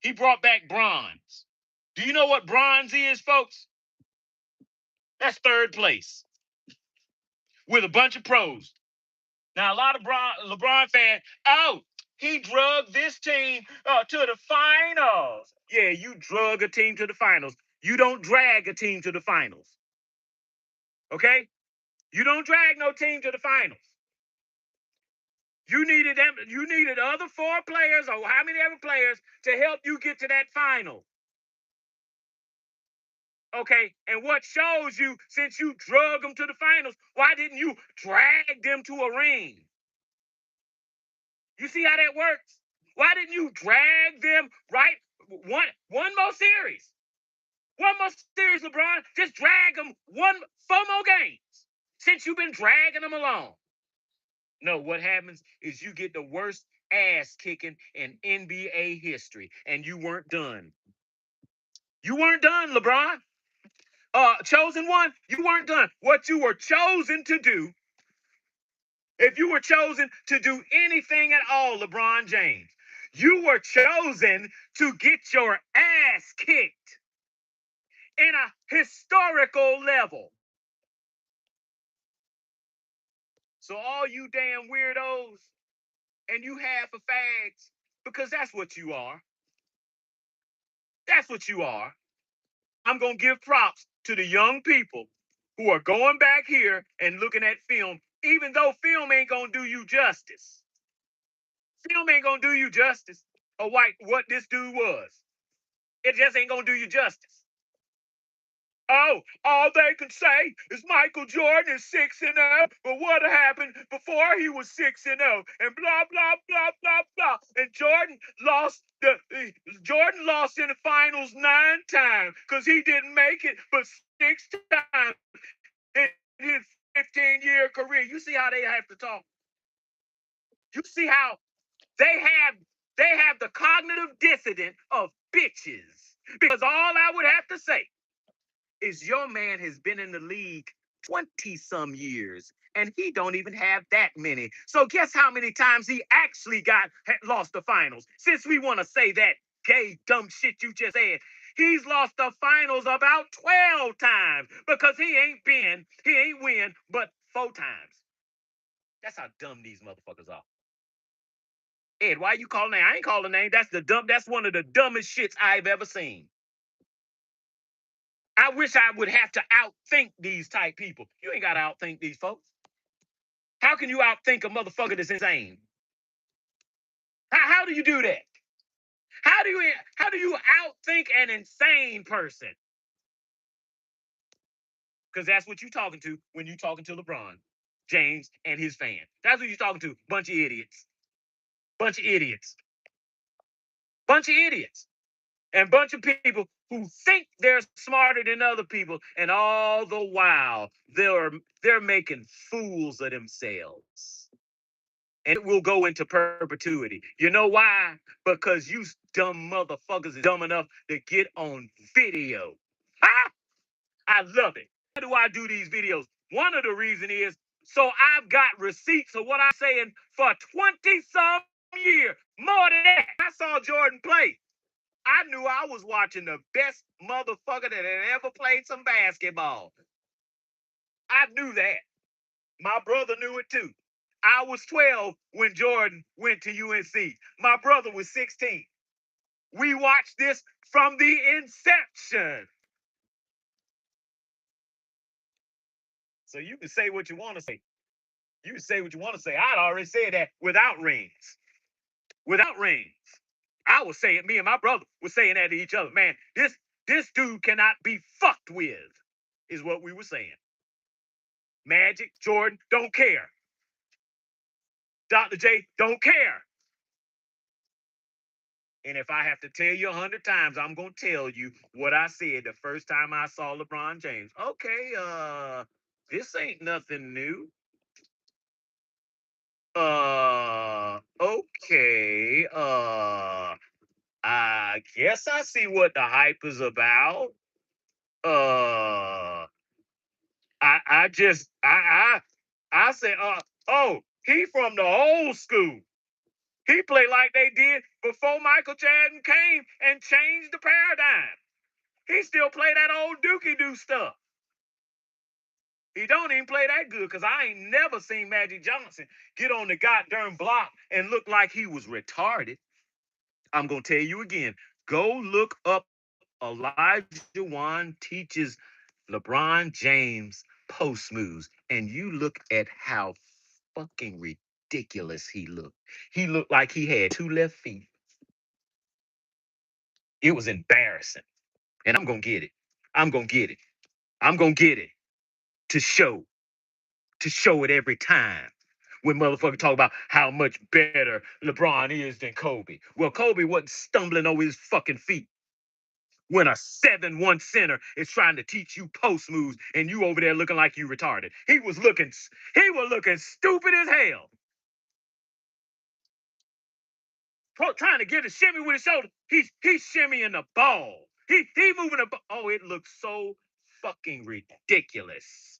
A: He brought back bronze. Do you know what bronze is, folks? That's third place with a bunch of pros. Now, a lot of LeBron fans, oh, he drugged this team to the finals. Yeah, you drug a team to the finals. You don't drag a team to the finals. Okay? You don't drag no team to the finals. You needed them. You needed other four players or how many other players to help you get to that final. Okay, and what shows you, since you drug them to the finals, why didn't you drag them to a ring? You see how that works? Why didn't you drag them, right? One more series. One more series, LeBron. Just drag them four more games since you've been dragging them along. No, what happens is you get the worst ass kicking in NBA history, and you weren't done. You weren't done, LeBron. Chosen one, you weren't done. What you were chosen to do, if you were chosen to do anything at all, LeBron James, you were chosen to get your ass kicked in a historical level. So all you damn weirdos and you half a fags, because that's what you are. That's what you are. I'm going to give props to the young people who are going back here and looking at film, even though film ain't going to do you justice. Film ain't going to do you justice or what this dude was. It just ain't going to do you justice. Oh, all they can say is Michael Jordan is 6-0, but what happened before he was 6-0, and blah blah blah blah blah. And Jordan lost in the finals 9 times because he didn't make it, but 6 times in his 15-year career. You see how they have to talk. You see how they have the cognitive dissonance of bitches. Because all I would have to say is your man has been in the league 20-some years, and he don't even have that many. So guess how many times he actually lost the finals? Since we want to say that gay, dumb shit you just said, he's lost the finals about 12 times because he ain't win but 4 times. That's how dumb these motherfuckers are. Ed, why you calling name? I ain't calling name. That's one of the dumbest shits I've ever seen. I wish I would have to outthink these type people. You ain't got to outthink these folks. How can you outthink a motherfucker that's insane? How do you do that? How do you outthink an insane person? Because that's what you're talking to when you're talking to LeBron James and his fan. That's what you're talking to. Bunch of idiots. Bunch of idiots. Bunch of idiots. And bunch of people who think they're smarter than other people, and all the while they're making fools of themselves. And it will go into perpetuity. You know why? Because you dumb motherfuckers is dumb enough to get on video. Ah, I love it. Why do I do these videos? One of the reasons is so I've got receipts of what I'm saying for 20 some years. More than that. I saw Jordan play. I knew I was watching the best motherfucker that had ever played some basketball. I knew that. My brother knew it too. I was 12 when Jordan went to UNC. My brother was 16. We watched this from the inception. So you can say what you want to say. You can say what you want to say. I'd already said that without rings. Without rings. I was saying, me and my brother was saying that to each other. Man, this dude cannot be fucked with, is what we were saying. Magic, Jordan, don't care. Dr. J, don't care. And if I have to tell you 100 times, I'm going to tell you what I said the first time I saw LeBron James. Okay, this ain't nothing new. Okay, I guess I see what the hype is about. Uh, I said, oh, he from the old school. He played like they did before Michael Jordan came and changed the paradigm. He still play that old dookie doo stuff. He don't even play that good because I ain't never seen Magic Johnson get on the goddamn block and look like he was retarded. I'm going to tell you again. Go look up Elijah Wan teaches LeBron James post moves, and you look at how fucking ridiculous he looked. He looked like he had two left feet. It was embarrassing. And I'm going to get it. I'm going to get it. I'm going to get it to show it every time. When motherfuckers talk about how much better LeBron is than Kobe. Well, Kobe wasn't stumbling over his fucking feet when a 7-1 center is trying to teach you post moves and you over there looking like you retarded. He was looking stupid as hell. Trying to get a shimmy with his shoulder. He's shimmying the ball. He moving the ball. Oh, it looks so fucking ridiculous.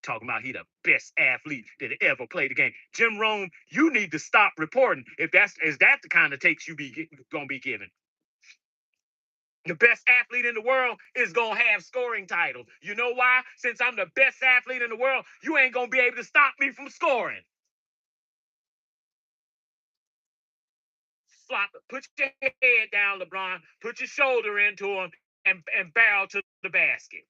A: Talking about he the best athlete that ever played the game. Jim Rome, you need to stop reporting if that's the kind of takes you gonna be given. The best athlete in the world is gonna have scoring titles. You know why? Since I'm the best athlete in the world, you ain't gonna be able to stop me from scoring. Flop, put your head down, LeBron. Put your shoulder into him and barrel to the basket.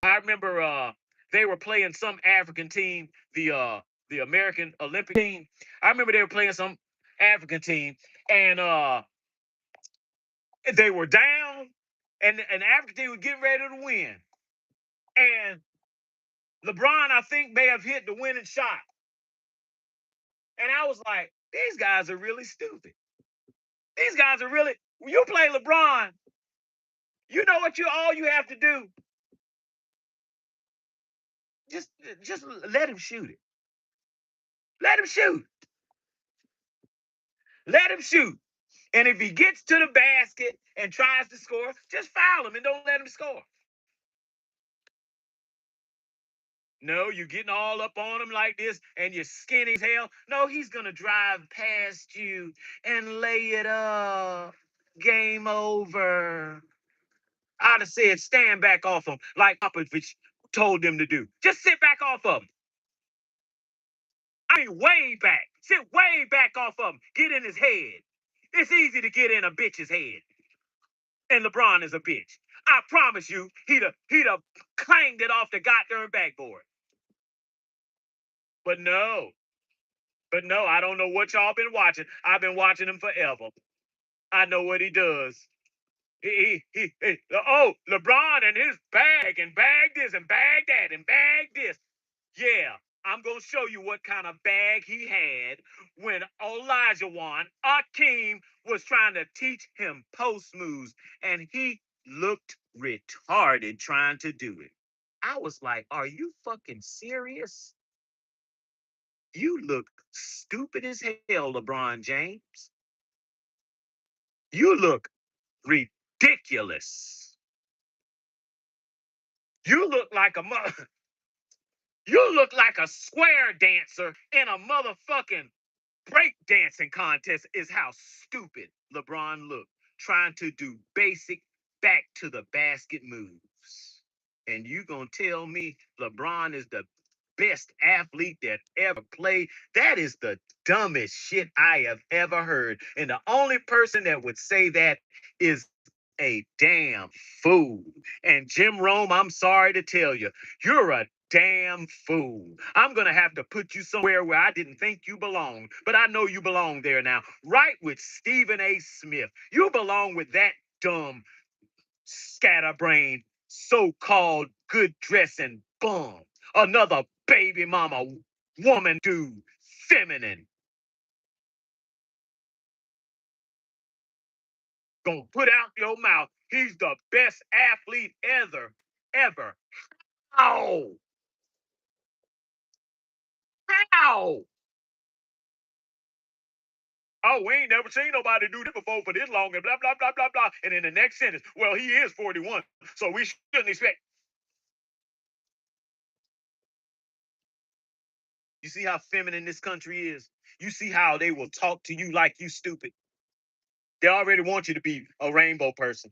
A: I remember they were playing some African team, the American Olympic team. I remember they were playing some African team, and they were down, and the African team was getting ready to win. And LeBron, I think, may have hit the winning shot. And I was like, these guys are really stupid. These guys are really, when you play LeBron, you know what all you have to do? Just let him shoot it. Let him shoot. Let him shoot. And if he gets to the basket and tries to score, just foul him and don't let him score. No, you're getting all up on him like this and you're skinny as hell. No, he's going to drive past you and lay it up. Game over. I'd have said stand back off him like Popovich told them to do. Just sit back off of him. I mean, way back. Sit way back off of him. Get in his head. It's easy to get in a bitch's head. And LeBron is a bitch. I promise you, he'd have clanged it off the goddamn backboard. But no, I don't know what y'all been watching. I've been watching him forever. I know what he does. Oh, LeBron and his bag and bag this and bag that and bag this. Yeah, I'm going to show you what kind of bag he had when Olajuwon Akeem was trying to teach him post moves, and he looked retarded trying to do it. I was like, are you fucking serious? You look stupid as hell, LeBron James. You look ridiculous. You look like a you look like a square dancer in a motherfucking breakdancing contest is how stupid LeBron looked, trying to do basic back to the basket moves. And you gonna tell me LeBron is the best athlete that ever played? That is the dumbest shit I have ever heard. And the only person that would say that is a damn fool. And Jim Rome, I'm sorry to tell you, you're a damn fool. I'm going to have to put you somewhere where I didn't think you belonged, but I know you belong there now. Right with Stephen A. Smith. You belong with that dumb, scatterbrained, so-called good dressing bum. Another baby mama woman dude, feminine. Gonna put out your mouth. He's the best athlete ever. How? How? Oh, we ain't never seen nobody do this before for this long and blah, blah, blah, blah, blah. And in the next sentence, well, he is 41, so we shouldn't expect. You see how feminine this country is? You see how they will talk to you like you stupid? They already want you to be a rainbow person.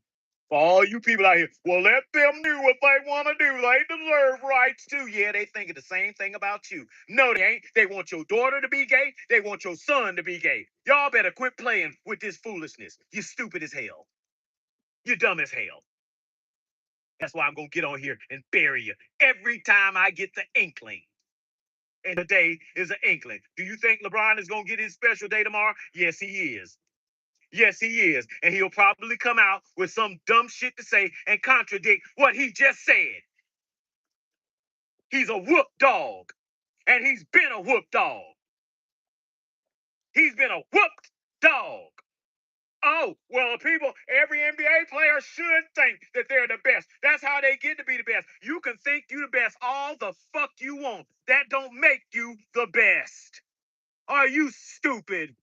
A: For all you people out here, well, let them do what they want to do. They deserve rights too. Yeah, they thinking the same thing about you. No, they ain't. They want your daughter to be gay. They want your son to be gay. Y'all better quit playing with this foolishness. You stupid as hell. You dumb as hell. That's why I'm going to get on here and bury you every time I get the inkling. And today is an inkling. Do you think LeBron is going to get his special day tomorrow? Yes, he is. Yes, he is. And he'll probably come out with some dumb shit to say and contradict what he just said. He's a whoop dog. And he's been a whoop dog. He's been a whooped dog. Oh, well, people, every NBA player should think that they're the best. That's how they get to be the best. You can think you the best all the fuck you want. That don't make you the best. Are you stupid?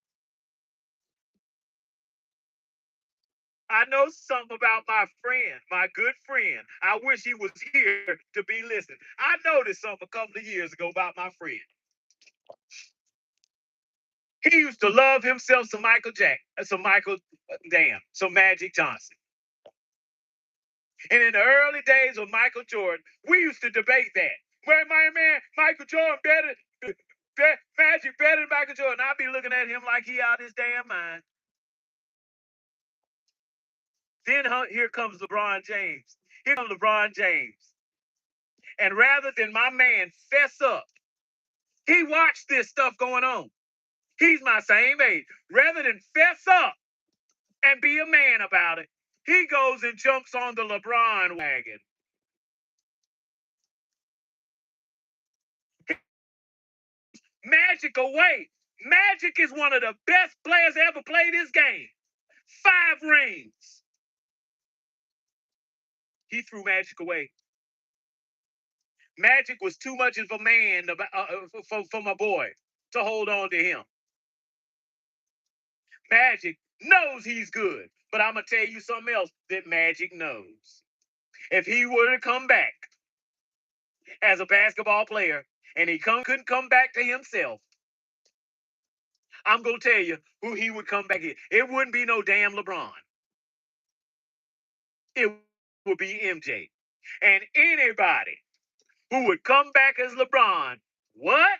A: I know something about my friend, my good friend. I wish he was here to be listening. I noticed something a couple of years ago about my friend. He used to love himself some some Magic Johnson. And in the early days of Michael Jordan, we used to debate that. Where my man Michael Jordan Magic better than Michael Jordan. I'd be looking at him like he out his damn mind. Then here comes LeBron James. Here comes LeBron James. And rather than my man fess up, he watched this stuff going on. He's my same age. Rather than fess up and be a man about it, he goes and jumps on the LeBron wagon. Magic away. Magic is one of the best players to ever play this game. 5 rings. He threw Magic away. Magic was too much of a man for my boy to hold on to him. Magic knows he's good, but I'm going to tell you something else that Magic knows. If he were to come back as a basketball player and he couldn't come back to himself, I'm going to tell you who he would come back in. It wouldn't be no damn LeBron. It would be MJ. And anybody who would come back as LeBron, what?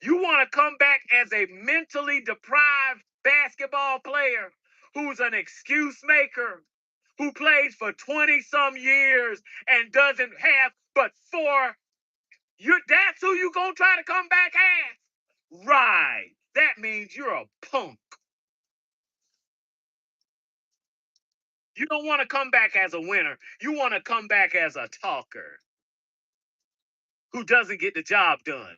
A: You want to come back as a mentally deprived basketball player who's an excuse maker, who plays for 20 some years and doesn't have but 4. That's who you gonna try to come back as? Right. That means you're a punk. You don't want to come back as a winner. You want to come back as a talker who doesn't get the job done.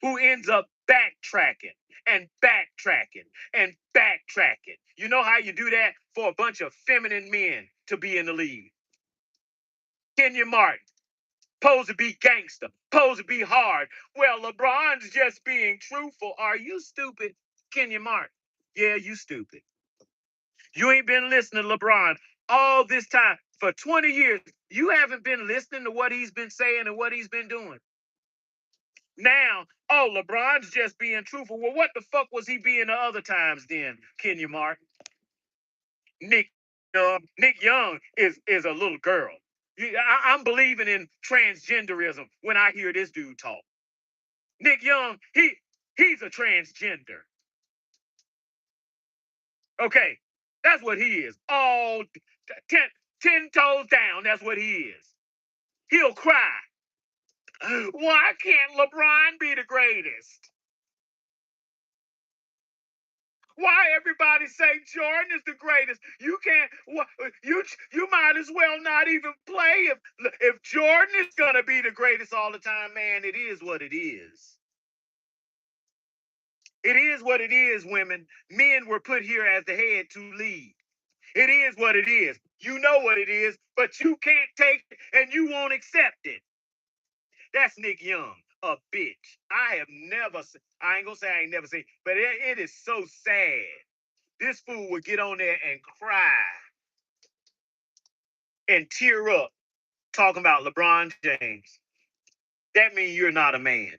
A: who ends up backtracking and backtracking and backtracking. You know how you do that? For a bunch of feminine men to be in the league. Kenya Martin, supposed to be gangster, supposed to be hard. Well, LeBron's just being truthful. Are you stupid, Kenya Martin? Yeah, you stupid. You ain't been listening to LeBron all this time. For 20 years, you haven't been listening to what he's been saying and what he's been doing. Now, oh, LeBron's just being truthful. Well, what the fuck was he being the other times then, Kenya Martin? Nick Young is a little girl. I'm believing in transgenderism when I hear this dude talk. Nick Young, he's a transgender. Okay, that's what he is. All 10 toes down, that's what he is. He'll cry. Why can't LeBron be the greatest? Why everybody say Jordan is the greatest? You can't. You might as well not even play if Jordan is gonna be the greatest all the time. Man, it is what it is. It is what it is. Women, men were put here as the head to lead. It is what it is. You know what it is, but you can't take it and you won't accept it. That's Nick Young, a bitch. I ain't gonna say I ain't never seen, but it is so sad. This fool would get on there and cry and tear up talking about LeBron James. That means you're not a man.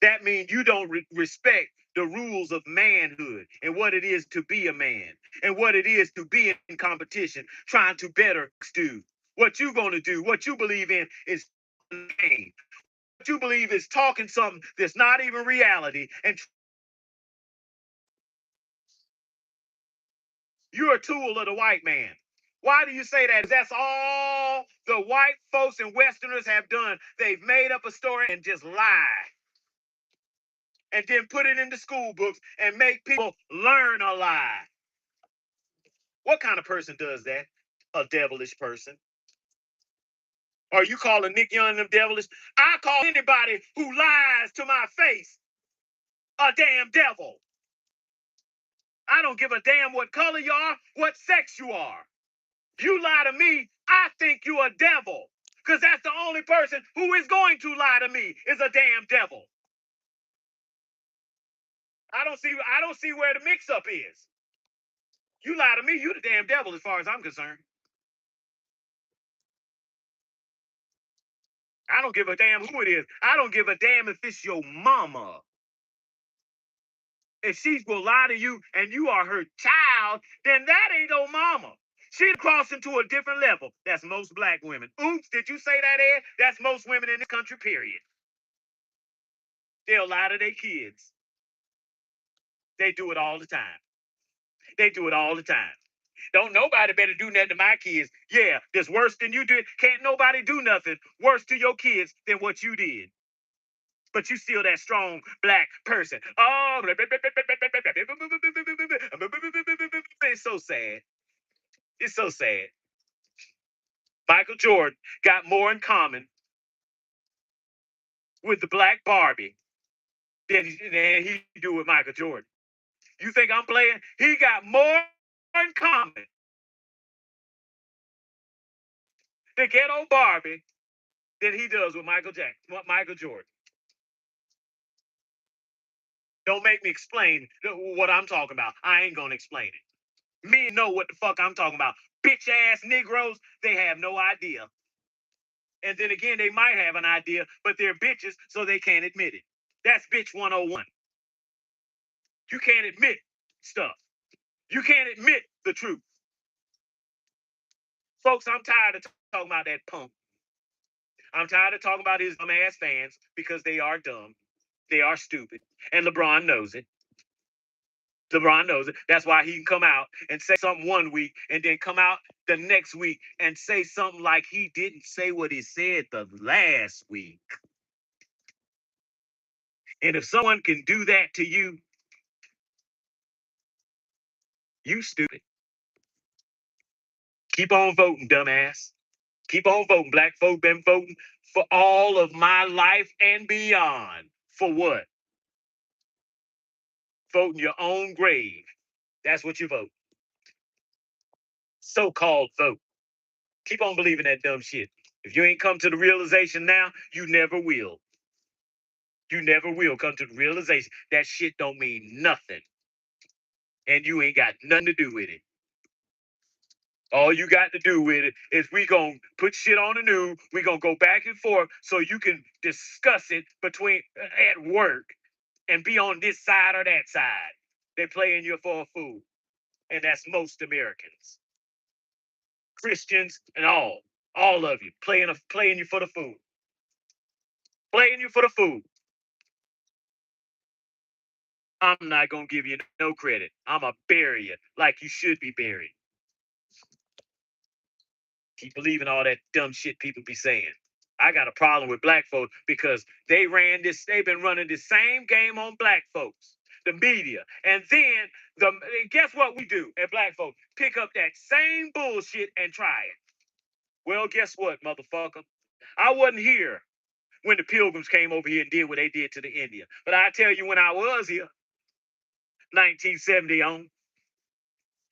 A: That means you don't respect the rules of manhood and what it is to be a man and what it is to be in competition, trying to better do. What you gonna do, what you believe in is game. What you believe is talking something that's not even reality. And you're a tool of the white man. Why do you say that? That's all the white folks and Westerners have done. They've made up a story and just lie. And then put it in the school books and make people learn a lie. What kind of person does that? A devilish person. Are you calling Nick Young them devilish? I call anybody who lies to my face a damn devil. I don't give a damn what color you are, what sex you are. You lie to me, I think you're a devil. Because that's the only person who is going to lie to me is a damn devil. I don't see where the mix-up is. You lie to me, you the damn devil as far as I'm concerned. I don't give a damn who it is. I don't give a damn if it's your mama. If she will lie to you and you are her child, then that ain't no mama. She crossed into a different level. That's most black women. Oops, did you say that, Ed? That's most women in this country, period. They'll lie to their kids. They do it all the time. They do it all the time. Don't nobody better do nothing to my kids. Yeah, that's worse than you did. Can't nobody do nothing worse to your kids than what you did. But you still that strong black person. Oh, it's so sad. It's so sad. Michael Jordan got more in common with the black Barbie than he do with Michael Jordan. You think I'm playing? He got more in common. The ghetto Barbie than he does with Michael Jordan. Don't make me explain what I'm talking about. I ain't gonna explain it. Men know what the fuck I'm talking about. Bitch ass Negroes, they have no idea. And then again, they might have an idea, but they're bitches, so they can't admit it. That's bitch 101. You can't admit stuff. You can't admit the truth. Folks, I'm tired of talking about that punk. I'm tired of talking about his dumb ass fans because they are dumb. They are stupid. And LeBron knows it. LeBron knows it. That's why he can come out and say something one week and then come out the next week and say something like he didn't say what he said the last week. And if someone can do that to you, you stupid. Keep on voting, dumbass. Keep on voting. Black folk been voting for all of my life and beyond. For what? Voting your own grave. That's what you vote. So-called vote. Keep on believing that dumb shit. If you ain't come to the realization now, you never will. You never will come to the realization that shit don't mean nothing. And you ain't got nothing to do with it. All you got to do with it is we going to put shit on the news. We going to go back and forth so you can discuss it between at work and be on this side or that side. They're playing you for a fool. And that's most Americans. Christians and all of you playing you for the fool. Playing you for the fool. I'm not going to give you no credit. I'm going to bury you like you should be buried. Keep believing all that dumb shit people be saying. I got a problem with black folks because they've been running the same game on black folks, the media. And then guess what we do at black folks? Pick up that same bullshit and try it. Well, guess what, motherfucker? I wasn't here when the Pilgrims came over here and did what they did to the Indian. But I tell you, when I was here, 1970 on,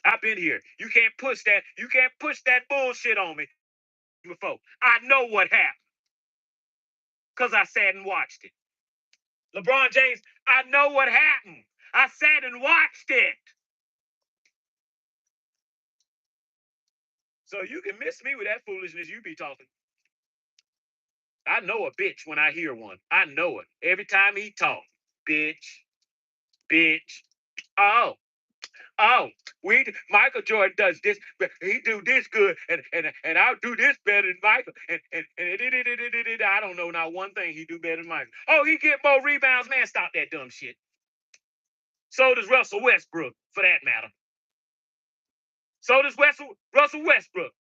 A: I've been here. You can't push that bullshit on me before. I know what happened because I sat and watched it. LeBron James, I know what happened. I sat and watched it. So you can miss me with that foolishness you be talking. I know a bitch when I hear one. I know it. Every time he talk. Bitch. Bitch. Oh. Michael Jordan does this, he do this good, and I'll do this better than Michael. And I don't know not one thing he do better than Michael. Oh, he get more rebounds, man. Stop that dumb shit. So does Russell Westbrook, for that matter. So does Russell Westbrook.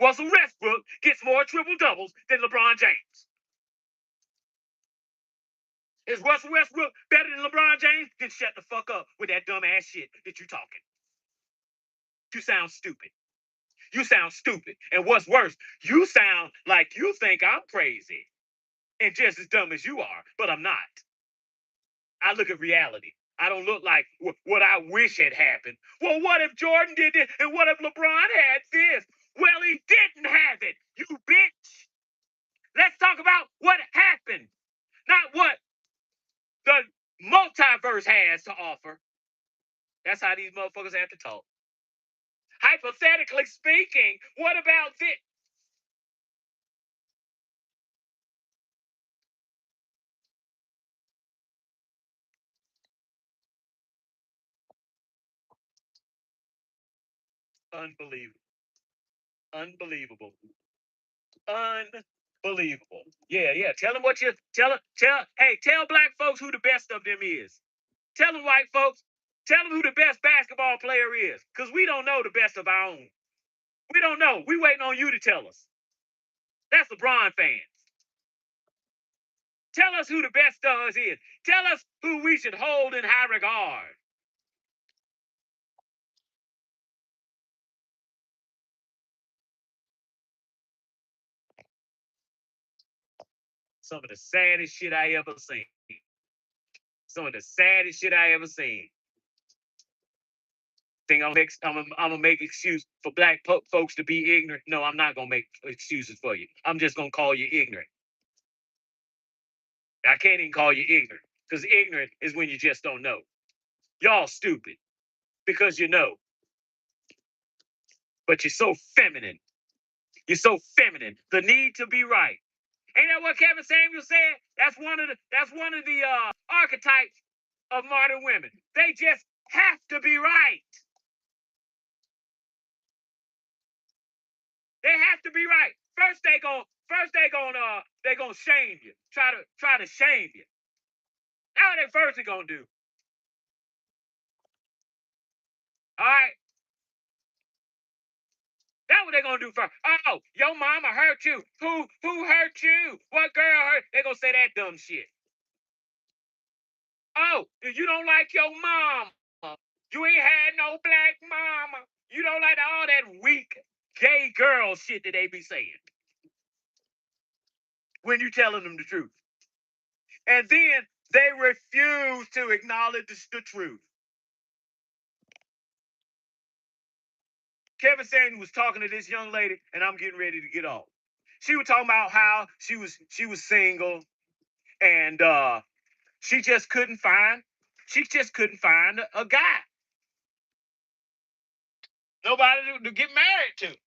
A: Russell Westbrook gets more triple doubles than LeBron James. Is Russell Westbrook better than LeBron James? Then shut the fuck up with that dumb ass shit that you talking. You sound stupid. You sound stupid. And what's worse, you sound like you think I'm crazy and just as dumb as you are, but I'm not. I look at reality. I don't look like what I wish had happened. Well, what if Jordan did this? And what if LeBron had this? Well, he didn't have it, you bitch. Let's talk about what happened, not what the multiverse has to offer. That's how these motherfuckers have to talk. Hypothetically speaking, what about this? Unbelievable. Unbelievable. Unbelievable. Yeah. Tell them what you tell black folks who the best of them is. Tell them white folks, tell them who the best basketball player is. Because we don't know the best of our own. We don't know. We waiting on you to tell us. That's LeBron fans. Tell us who the best of us is. Tell us who we should hold in high regard. Some of the saddest shit I ever seen. Some of the saddest shit I ever seen. Think I'm gonna make excuse for black folks to be ignorant. No, I'm not gonna make excuses for you. I'm just gonna call you ignorant. I can't even call you ignorant because ignorant is when you just don't know. Y'all stupid because you know, but you're so feminine. You're so feminine. The need to be right. Ain't that what Kevin Samuel said? That's one of the archetypes of modern women. They just have to be right. They have to be right. First they gonna shame you. Try to shame you. Now what they first they gonna do. All right. That's what they gonna do first. Oh, your mama hurt you. Who hurt you? What girl hurt? They gonna say that dumb shit. Oh, you don't like your mama. You ain't had no black mama. You don't like all that weak gay girl shit that they be saying when you telling them the truth. And then They refuse to acknowledge the truth. Kevin Samuels was talking to this young lady, and I'm getting ready to get off. She was talking about how she was single, and she just couldn't find a guy, nobody to get married to,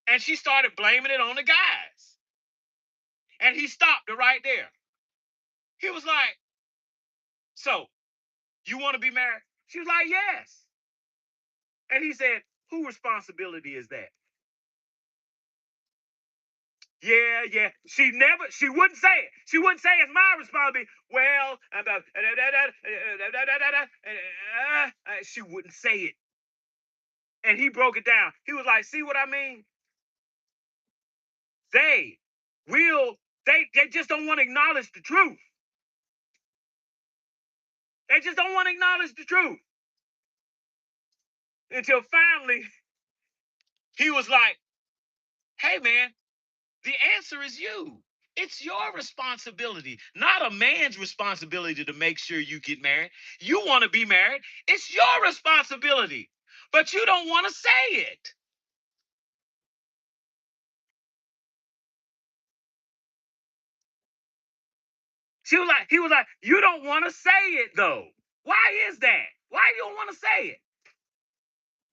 A: and she started blaming it on the guys. And he stopped her right there. He was like, "So you want to be married?" She was like, "Yes." And he said, "Whose responsibility is that?" Yeah, yeah. She wouldn't say it. She wouldn't say it's my responsibility. Well, she wouldn't say it. And he broke it down. He was like, "See what I mean? They they just don't want to acknowledge the truth. They just don't want to acknowledge the truth." Until finally he was like, "Hey man, the answer is you. It's your responsibility, not a man's responsibility to make sure you get married. You want to be married. It's your responsibility, but you don't want to say it." He was like, "You don't want to say it though. Why is that? Why you don't want to say it?"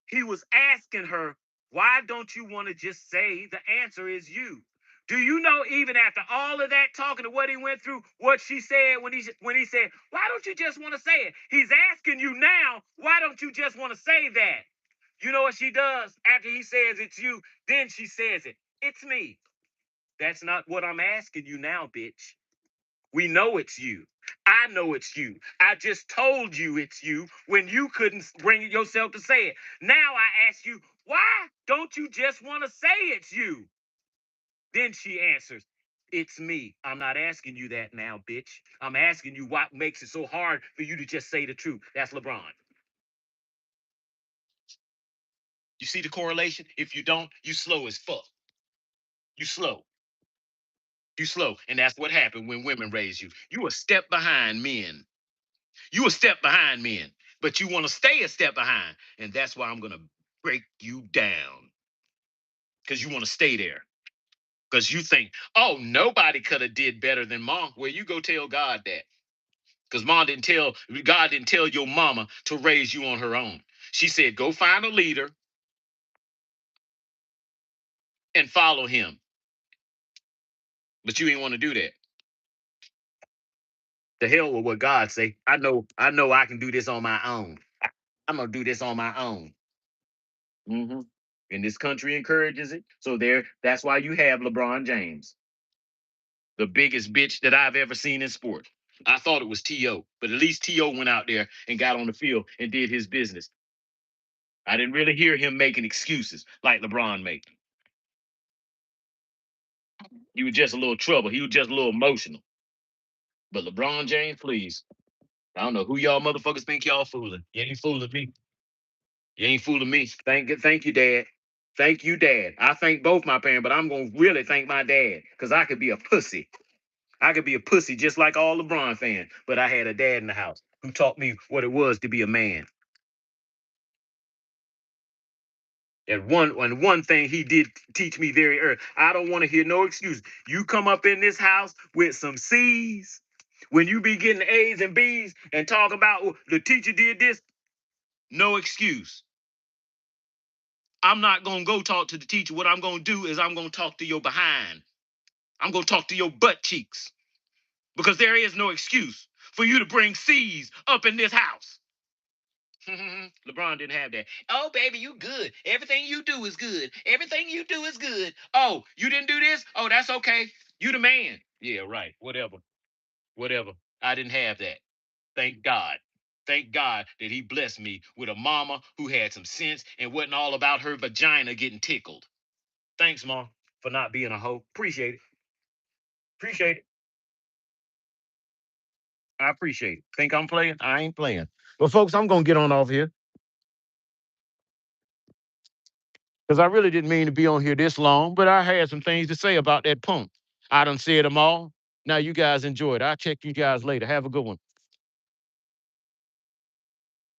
A: He was asking her, "Why don't you want to just say the answer is you?" Do you know, even after all of that talking to what he went through, what she said when he said, "Why don't you just want to say it?" He's asking you now, "Why don't you just want to say that?" You know what she does after he says it's you? Then she says it. "It's me." "That's not what I'm asking you now, bitch. We know it's you. I know it's you. I just told you it's you when you couldn't bring yourself to say it. Now I ask you, why don't you just want to say it's you?" Then she answers, "It's me. I'm not asking you that now, bitch. I'm asking you what makes it so hard for you to just say the truth." That's LeBron. You see the correlation? If you don't, you slow as fuck. You slow. You slow. And that's what happened when women raise you. You a step behind men. You a step behind men, but you want to stay a step behind. And that's why I'm going to break you down, because you want to stay there. Because you think, "Oh, nobody could have did better than mom." Well, you go tell God that. Because God didn't tell your mama to raise you on her own. She said, "Go find a leader and follow him." But you ain't want to do that. The hell with what God say. I know I can do this on my own. I'm gonna do this on my own. hmm And this country encourages it. So that's why you have LeBron James, the biggest bitch that I've ever seen in sport. I thought it was T.O., but at least T.O. went out there and got on the field and did his business. I didn't really hear him making excuses like LeBron making. He was just a little trouble. He was just a little emotional. But LeBron James, please. I don't know who y'all motherfuckers think y'all fooling. You ain't fooling me. You ain't fooling me. Thank you, Dad. Thank you, Dad. I thank both my parents, but I'm gonna really thank my dad because I could be a pussy. I could be a pussy just like all LeBron fans, but I had a dad in the house who taught me what it was to be a man. And one thing he did teach me very early: I don't want to hear no excuse. You come up in this house with some C's, when you be getting A's and B's and talk about, "Oh, the teacher did this," no excuse. I'm not gonna go talk to the teacher. What I'm gonna do is I'm gonna talk to your behind. I'm gonna talk to your butt cheeks, because there is no excuse for you to bring C's up in this house. LeBron didn't have that. "Oh, baby, you good. Everything you do is good. Everything you do is good. Oh, you didn't do this? Oh, that's okay. You the man." Yeah, right. Whatever. Whatever. I didn't have that. Thank God. Thank God that he blessed me with a mama who had some sense and wasn't all about her vagina getting tickled. Thanks, Mom, for not being a hoe. Appreciate it. Appreciate it. I appreciate it. Think I'm playing? I ain't playing. Well, folks, I'm gonna get on off here because I really didn't mean to be on here this long, but I had some things to say about that punk. I done said them all.
B: Now you guys enjoy it. I'll check you guys later. Have a good one.